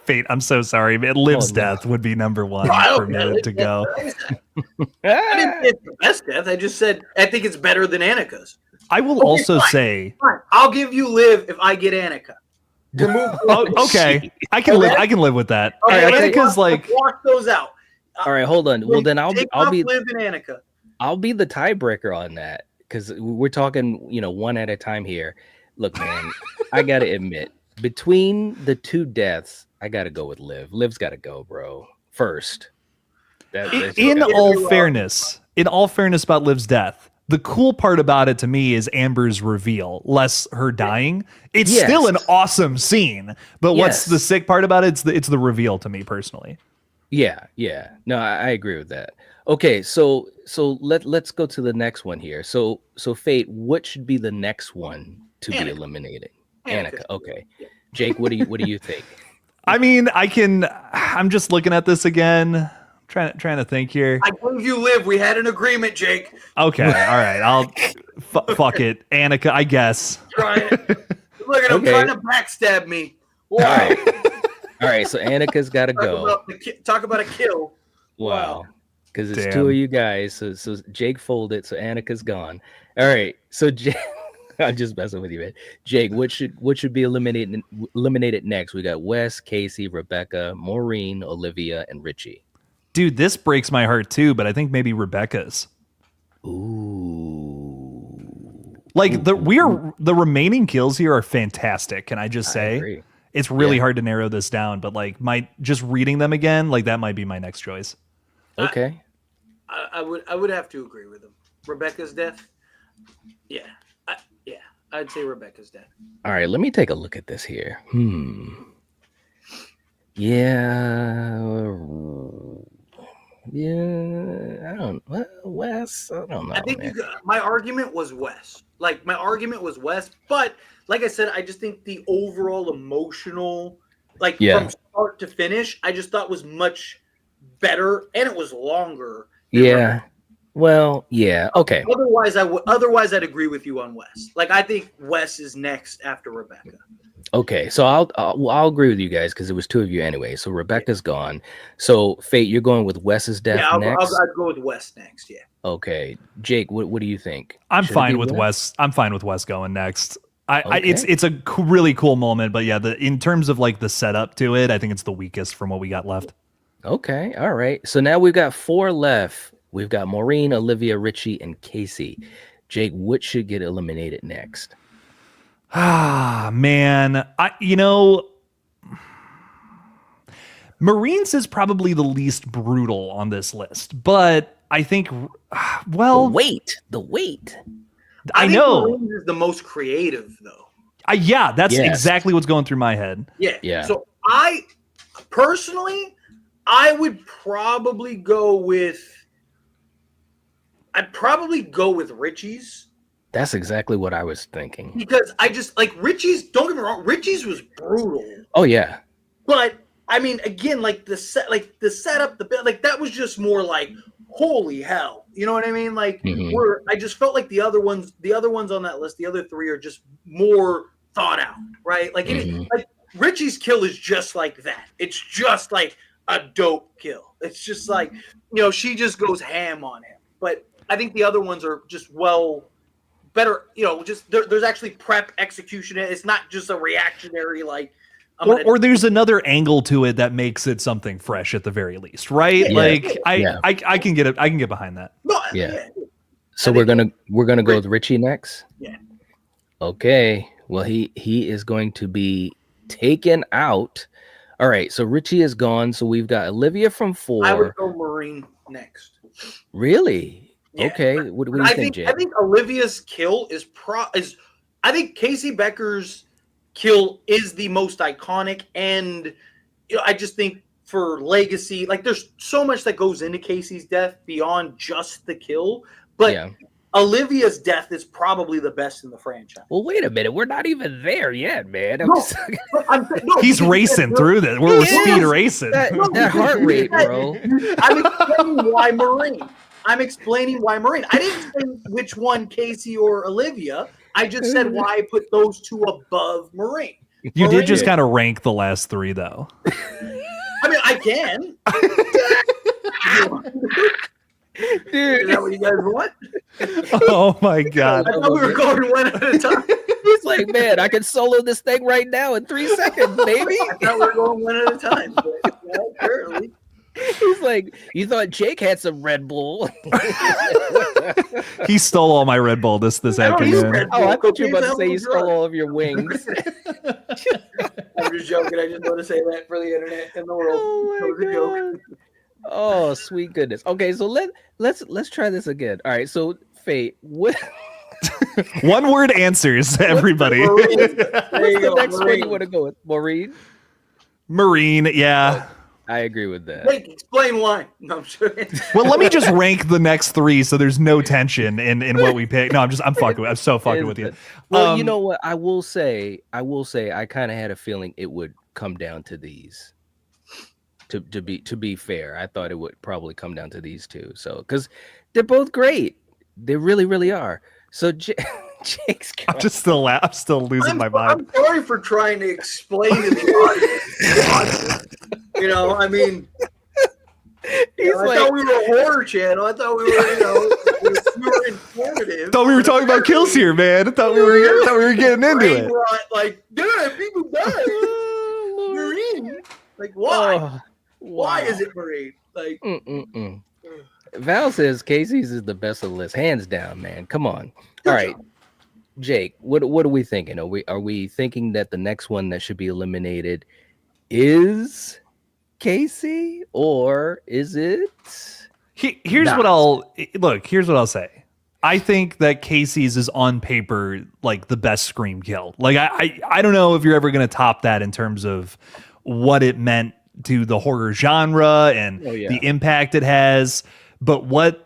Fate, I'm so sorry, man. Liv's death would be number one for me to go. I didn't say it's the best death. I just said I think it's better than Annika's. I will also say, fine. I'll give you Liv if I get Annika. Okay, I can live with that. Okay, Annika's like wash those out. All right, hold on. Well, then I'll be Liv and Annika. I'll be the tiebreaker on that because we're talking, one at a time here. Look, man, I gotta admit, between the 2 deaths, I gotta go with Liv. Liv's gotta go, bro. First. In all fairness about Liv's death, the cool part about it to me is Amber's reveal, less her dying. It's still an awesome scene, but what's the sick part about it? It's the reveal to me personally. Yeah. No, I agree with that. Okay, so let's go to the next one here. So Fate, what should be the next one to be eliminated? Annika. Okay. Jake, what do you think? I mean, I'm just looking at this again. Trying to think here. I gave you Liv. We had an agreement, Jake. Okay, all right. I'll fuck it, Annika. I guess. Try it. Look at him trying to backstab me. Wow. All right. So Annika's got to go. Talk about a kill. Wow. Because it's 2 of you guys. So Jake folded. So Annika's gone. All right. So Jake, I'm just messing with you, man. Jake, what should be eliminated next? We got Wes, Casey, Rebecca, Maureen, Olivia, and Richie. Dude, this breaks my heart too, but I think maybe Rebecca's. Ooh. Like the remaining kills here are fantastic. Can I just say? It's really hard to narrow this down, but like just reading them again, like that might be my next choice. Okay. I would have to agree with him. Rebecca's death. Yeah. I'd say Rebecca's death. All right, let me take a look at this here. Yeah, I don't. Well, Wes, I don't know. I think my argument was Wes. Like my argument was Wes, but like I said, I just think the overall emotional, from start to finish, I just thought was much better, and it was longer. Yeah. Well, yeah. Okay. Otherwise, I'd agree with you on Wes. Like I think Wes is next after Rebecca. Okay, so I'll agree with you guys because it was 2 of you anyway. So Rebecca's gone. So Fate, you're going with Wes's death next. I'd go with Wes next. Yeah. Okay, Jake, what do you think? I'm fine with Wes. I'm fine with Wes going next. It's a really cool moment, but yeah, in terms of like the setup to it, I think it's the weakest from what we got left. Okay, all right. So now we've got 4 left. We've got Maureen, Olivia, Richie, and Casey. Jake, what should get eliminated next? Ah, man. Maureen's is probably the least brutal on this list, but I think, well... The weight. I know. Maureen's is the most creative, though. That's exactly what's going through my head. Yeah. So I would probably go with... Richie's. That's exactly what I was thinking. Because I just like Richie's. Don't get me wrong, Richie's was brutal. Oh yeah. But I mean, again, the setup, that was just more like holy hell. You know what I mean? Like I just felt like the other ones on that list, the other 3 are just more thought out, right? Like like Richie's kill is just like that. It's just like a dope kill. It's just like she just goes ham on him. But I think the other ones are just better, just there's actually prep execution. It's not just a reactionary Or there's another angle to it that makes it something fresh at the very least, right? I can get it. I can get behind that. So we're gonna go with Richie next. Yeah. Okay. Well, he is going to be taken out. All right. So Richie is gone. So we've got Olivia from 4. I would go Marine next. Really? Yeah. Okay. What do you think, Jay? I think Olivia's kill is I think Casey Becker's kill is the most iconic, and I just think for legacy, like there's so much that goes into Casey's death beyond just the kill, but Olivia's death is probably the best in the franchise. Well, wait a minute. We're not even there yet, man. He's racing through this. We're speed racing. That heart rate, bro. I'm explaining why Marine. I didn't say which one, Casey or Olivia. I just said why I put those two above Marine. You did just kind of rank the last 3, though. I mean, I can. Dude, is that what you guys want? Oh my god! I thought we were going one at a time. He's like, man, I can solo this thing right now in 3 seconds, baby. I thought we were going one at a time. But, apparently. He's like, you thought Jake had some Red Bull. He stole all my Red Bull this afternoon. Oh, I thought you were about to say you stole all of your wings. I'm just joking. I just want to say that for the internet and the world. Oh my God. Oh, sweet goodness. Okay, so let's try this again. All right, so Fate, what? One word answers, everybody. There you What's go. the next one Marine. you want to go with? Maureen? Marine, yeah. I agree with that. Wait, explain why. No, I'm sure. Well, let me just rank the next 3 so there's no tension in what we pick. No, I'm so fucking with you. Well, you know what? I will say I kind of had a feeling it would come down to these. To be fair, I thought it would probably come down to these two. So, because they're both great, they really, really are. So, Jake's. I'm still losing my mind. I'm sorry for trying to explain to the audience. I mean, I thought we were a horror channel. I thought we were, we were informative. Thought we were talking about kills here, man. I thought we were getting into it. Like, dude, people die. Marine. Like, why? Oh, Why wow. is it Marine? Like, Val says Casey's is the best of the list, hands down, man. Come on. All right, Jake, what are we thinking? Are we thinking that the next one that should be eliminated is Casey, or is it? Here's what I'll say. I think that Casey's is on paper like the best Scream kill. Like I don't know if you're ever going to top that in terms of what it meant to the horror genre and the impact it has. But what's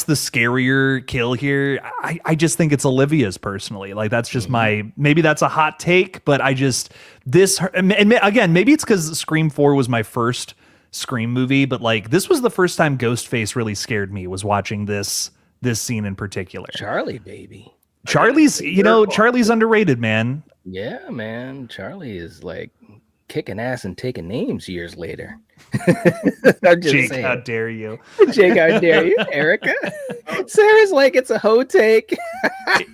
the scarier kill here? I just think it's Olivia's personally. Like that's just maybe that's a hot take, but and again, maybe it's because Scream 4 was my first Scream movie, but like this was the first time Ghostface really scared me, was watching this scene in particular. Charlie, baby. Charlie's underrated, man. Yeah, man. Charlie is like kicking ass and taking names years later. I'm just Jake, saying. how dare you? Jake, how dare you? Erica? Sarah's like, it's a hoe take.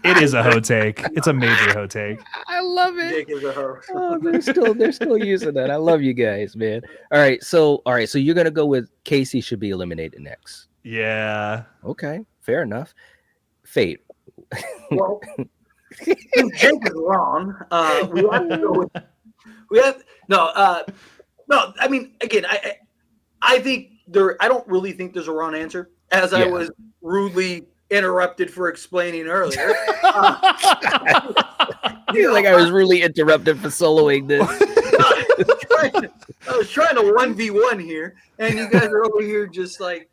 It is a hoe take. It's a major hoe take. I love it. Jake is a hoe. Oh, they're still using that. I love you guys, man. All right, so you're gonna go with Casey should be eliminated next. Yeah. Okay, fair enough. Fate. Well, if Jake is wrong. We have to go with. No. I mean, again, I think I don't really think there's a wrong answer, as I was rudely interrupted for explaining earlier. I feel like I was really interrupted for soloing this. I was trying to 1v1 here, and you guys are over here just like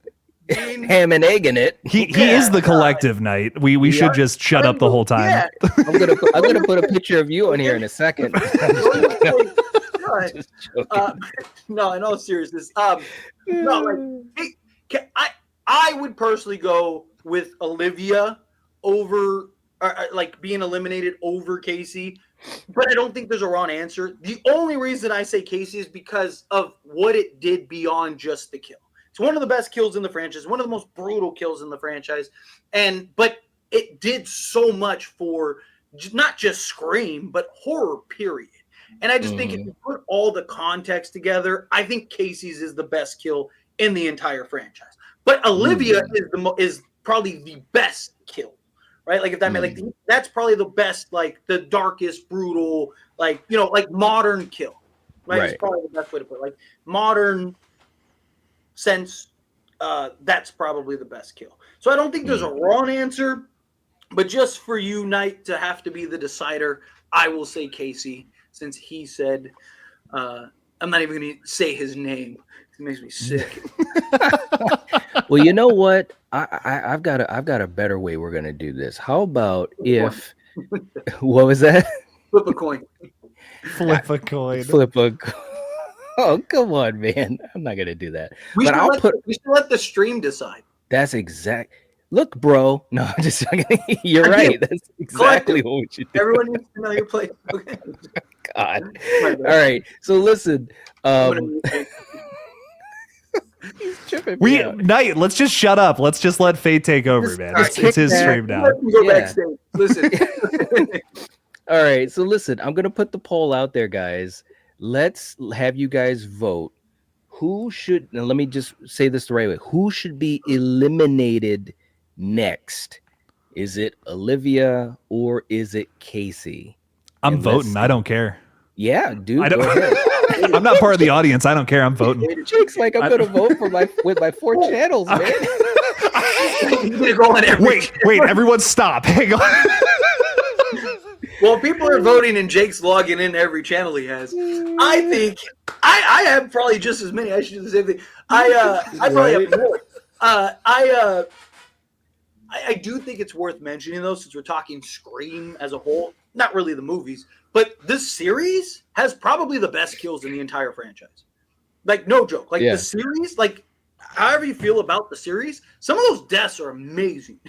ham and egg in it. He is the collective Knight. We should just shut up the whole time. Yeah. I'm gonna put a picture of you on here in a second. No, in all seriousness, I would personally go with Olivia over, like being eliminated over Casey, but I don't think there's a wrong answer. The only reason I say Casey is because of what it did beyond just the kill. It's one of the best kills in the franchise, one of the most brutal kills in the franchise, but it did so much for not just Scream, but horror, period. And I just think if you put all the context together, I think Casey's is the best kill in the entire franchise. But Olivia is probably the best kill, right? Like if that like that's probably the best, like the darkest, brutal, like like modern kill, right? It's probably the best way to put it. Like modern sense, that's probably the best kill. So I don't think there's a wrong answer, but just for you, Knight, to have to be the decider, I will say Casey, since he said, I'm not even going to say his name. It makes me sick. Well, you know what? I've got a better way we're gonna do this. How about if what was that? Flip a coin. Flip a coin. Flip a coin. Oh, come on, man. I'm not gonna do that. We should let the stream decide. That's exact. Look, bro. No, I'm just you're right. That's exactly what we should do. Everyone needs to know your place. Okay. God. All right. So listen. He's tripping me out. Knight, let's just shut up. Let's just let Fate take over, man. It's his stream now. Go backstage. Listen. All right. So listen, I'm gonna put the poll out there, guys. Let's have you guys vote. Who should? Now, let me just say this the right way. Who should be eliminated next? Is it Olivia or is it Casey? I'm voting. I don't care. Yeah, dude. I don't. I'm not part of the audience. I don't care. I'm voting. Jake's like, I'm gonna vote for with my 4 channels, man. Wait, everyone stop. Hang on. Well, people are voting and Jake's logging in every channel he has. I think I have probably just as many. I should do the same thing. I probably have more. I do think it's worth mentioning though, since we're talking Scream as a whole, not really the movies, but this series has probably the best kills in the entire franchise. Like no joke. Like the series, like however you feel about the series, some of those deaths are amazing.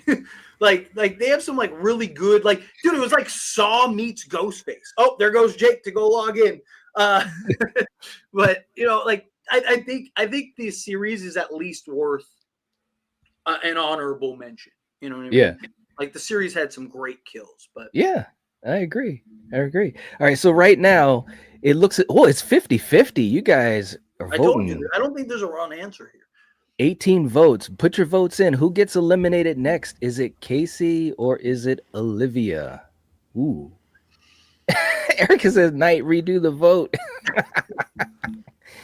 like they have some like really good, like dude, it was like Saw meets Ghostface. Oh, there goes Jake to go log in. But like I think the series is at least worth an honorable mention. You know what I mean? Yeah. Like the series had some great kills, but yeah, I agree. All right, so right now it looks at it's 50-50. You guys are voting. I don't think there's a wrong answer here. 18 votes. Put your votes in. Who gets eliminated next? Is it Casey or is it Olivia? Ooh. Erica says, Knight, redo the vote.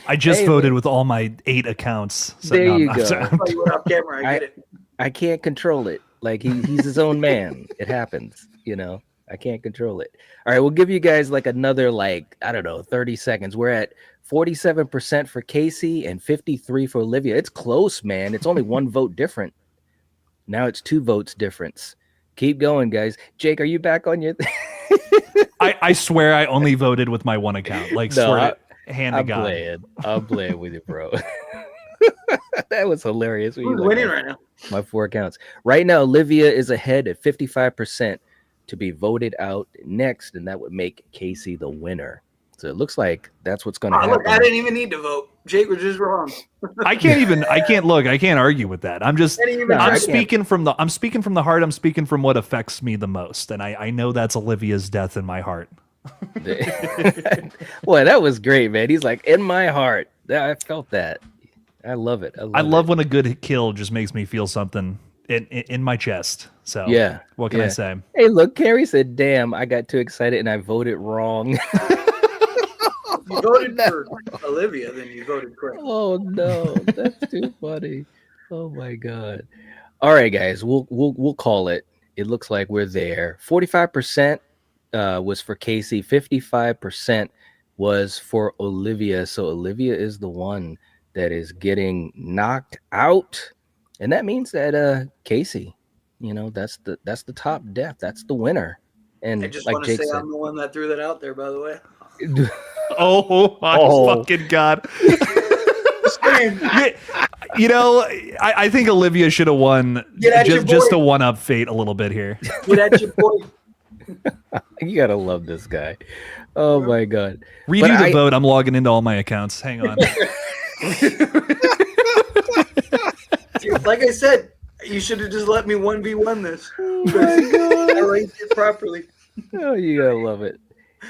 I just voted with all my 8 accounts. So there you go. Off camera, I get it. I can't control it. Like he's his own man. It happens, I can't control it. All right, we'll give you guys like another 30 seconds. We're at 47% for Casey and 53% for Olivia. It's close, man. It's only 1 vote different. Now it's 2 votes difference. Keep going, guys. Jake, are you back on your? I swear I only voted with my 1 account. Like swear to hand to God. I'm playing with you, bro. That was hilarious. Who's winning right now? My 4 accounts. Right now, Olivia is ahead at 55% to be voted out next, and that would make Casey the winner. So it looks like that's what's going to happen. Look, I didn't even need to vote. Jake was just wrong. I can't argue with that. I'm speaking from the heart. I'm speaking from what affects me the most. And I know that's Olivia's death in my heart. Boy, that was great, man. He's like, in my heart. I felt that. I love it. I love when a good kill just makes me feel something in my chest. So yeah, what can I say? Hey, look, Carrie said, "Damn, I got too excited and I voted wrong." You voted for Olivia, then you voted correct. Oh no, that's too funny. Oh my god! All right, guys, we'll call it. It looks like we're there. 45% was for Casey. 55% was for Olivia. So Olivia is the one that is getting knocked out, and that means that Casey, that's the top death. That's the winner. And I just like want to Jake say said, I'm the one that threw that out there, by the way. Oh my fucking God. I think Olivia should have won just to one up Fate a little bit here. Get at your boy. You gotta love this guy. Oh my god. Redo the vote. I'm logging into all my accounts. Hang on. Like I said, you should have just let me 1v1 this. Oh my god. I ranked it properly. Oh, you gotta love it.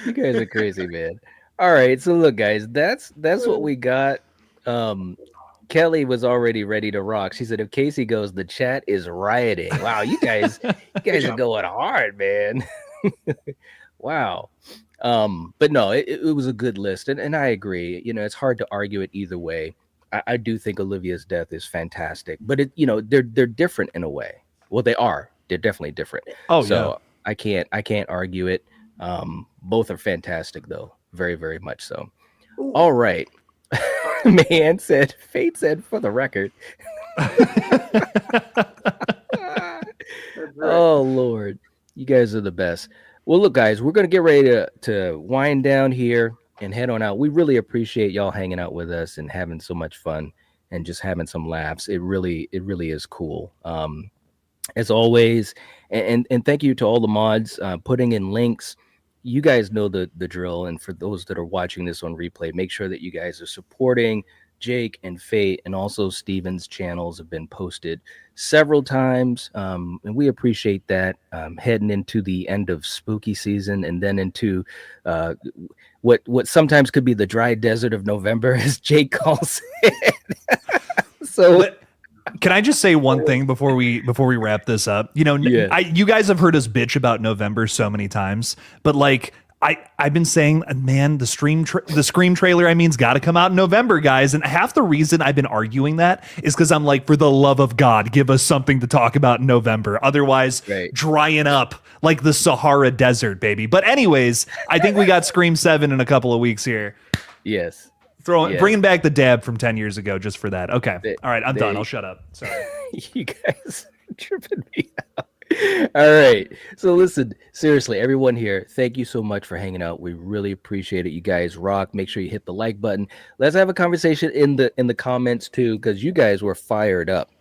You guys are crazy, man. All right, so look, guys, that's what we got. Kelly was already ready to rock. She said, "If Casey goes, the chat is rioting." Wow, you guys are going hard, man. Wow. But no, it was a good list, and I agree. You know, it's hard to argue it either way. I do think Olivia's death is fantastic, but they're different in a way. Well, they are. They're definitely different. Oh, so I can't argue it. Both are fantastic, though. Very, very much so. Ooh. All right. Fate said, for the record. Oh, Lord. You guys are the best. Well, look, guys, we're going to get ready to wind down here and head on out. We really appreciate y'all hanging out with us and having so much fun and just having some laughs. It really is cool. As always, and thank you to all the mods putting in links. You guys know the drill, and for those that are watching this on replay, make sure that you guys are supporting Jake and Fate, and also Steven's channels have been posted several times, and we appreciate that. Heading into the end of spooky season, and then into what sometimes could be the dry desert of November, as Jake calls it. So. Can I just say one thing before we wrap this up? You know, you guys have heard us bitch about November so many times, but like I've been saying, man, the Scream trailer, has got to come out in November, guys. And half the reason I've been arguing that is because I'm like, for the love of God, give us something to talk about in November. Otherwise, drying up like the Sahara Desert, baby. But anyways, I think we got Scream 7 in a couple of weeks here. Yes. Bringing back the dab from 10 years ago just for that. Okay. All right. I'm done. I'll shut up. Sorry. You guys are tripping me out. All right. So listen, seriously, everyone here, thank you so much for hanging out. We really appreciate it. You guys rock. Make sure you hit the like button. Let's have a conversation in the comments too, because you guys were fired up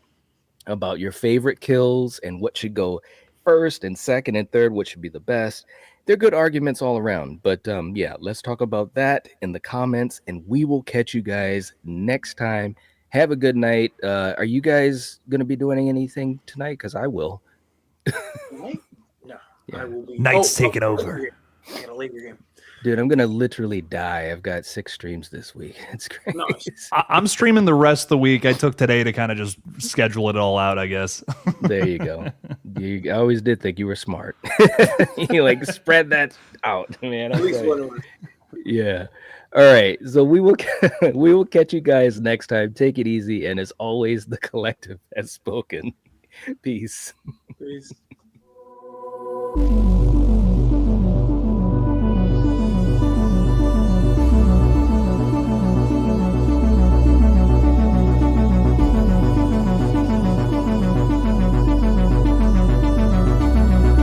about your favorite kills and what should go first and second and third, what should be the best. They're good arguments all around, but yeah, let's talk about that in the comments, and we will catch you guys next time. Have a good night. Are you guys going to be doing anything tonight? Because I will. No, yeah. I will be. Night's taking over. I got a later game. Dude, I'm going to literally die. I've got 6 streams this week. It's crazy. Nice. I'm streaming the rest of the week. I took today to kind of just schedule it all out, I guess. There you go. I always did think you were smart. You like spread that out, man. At least one. Yeah. All right. So we will catch you guys next time. Take it easy. And as always, the collective has spoken. Peace. Peace.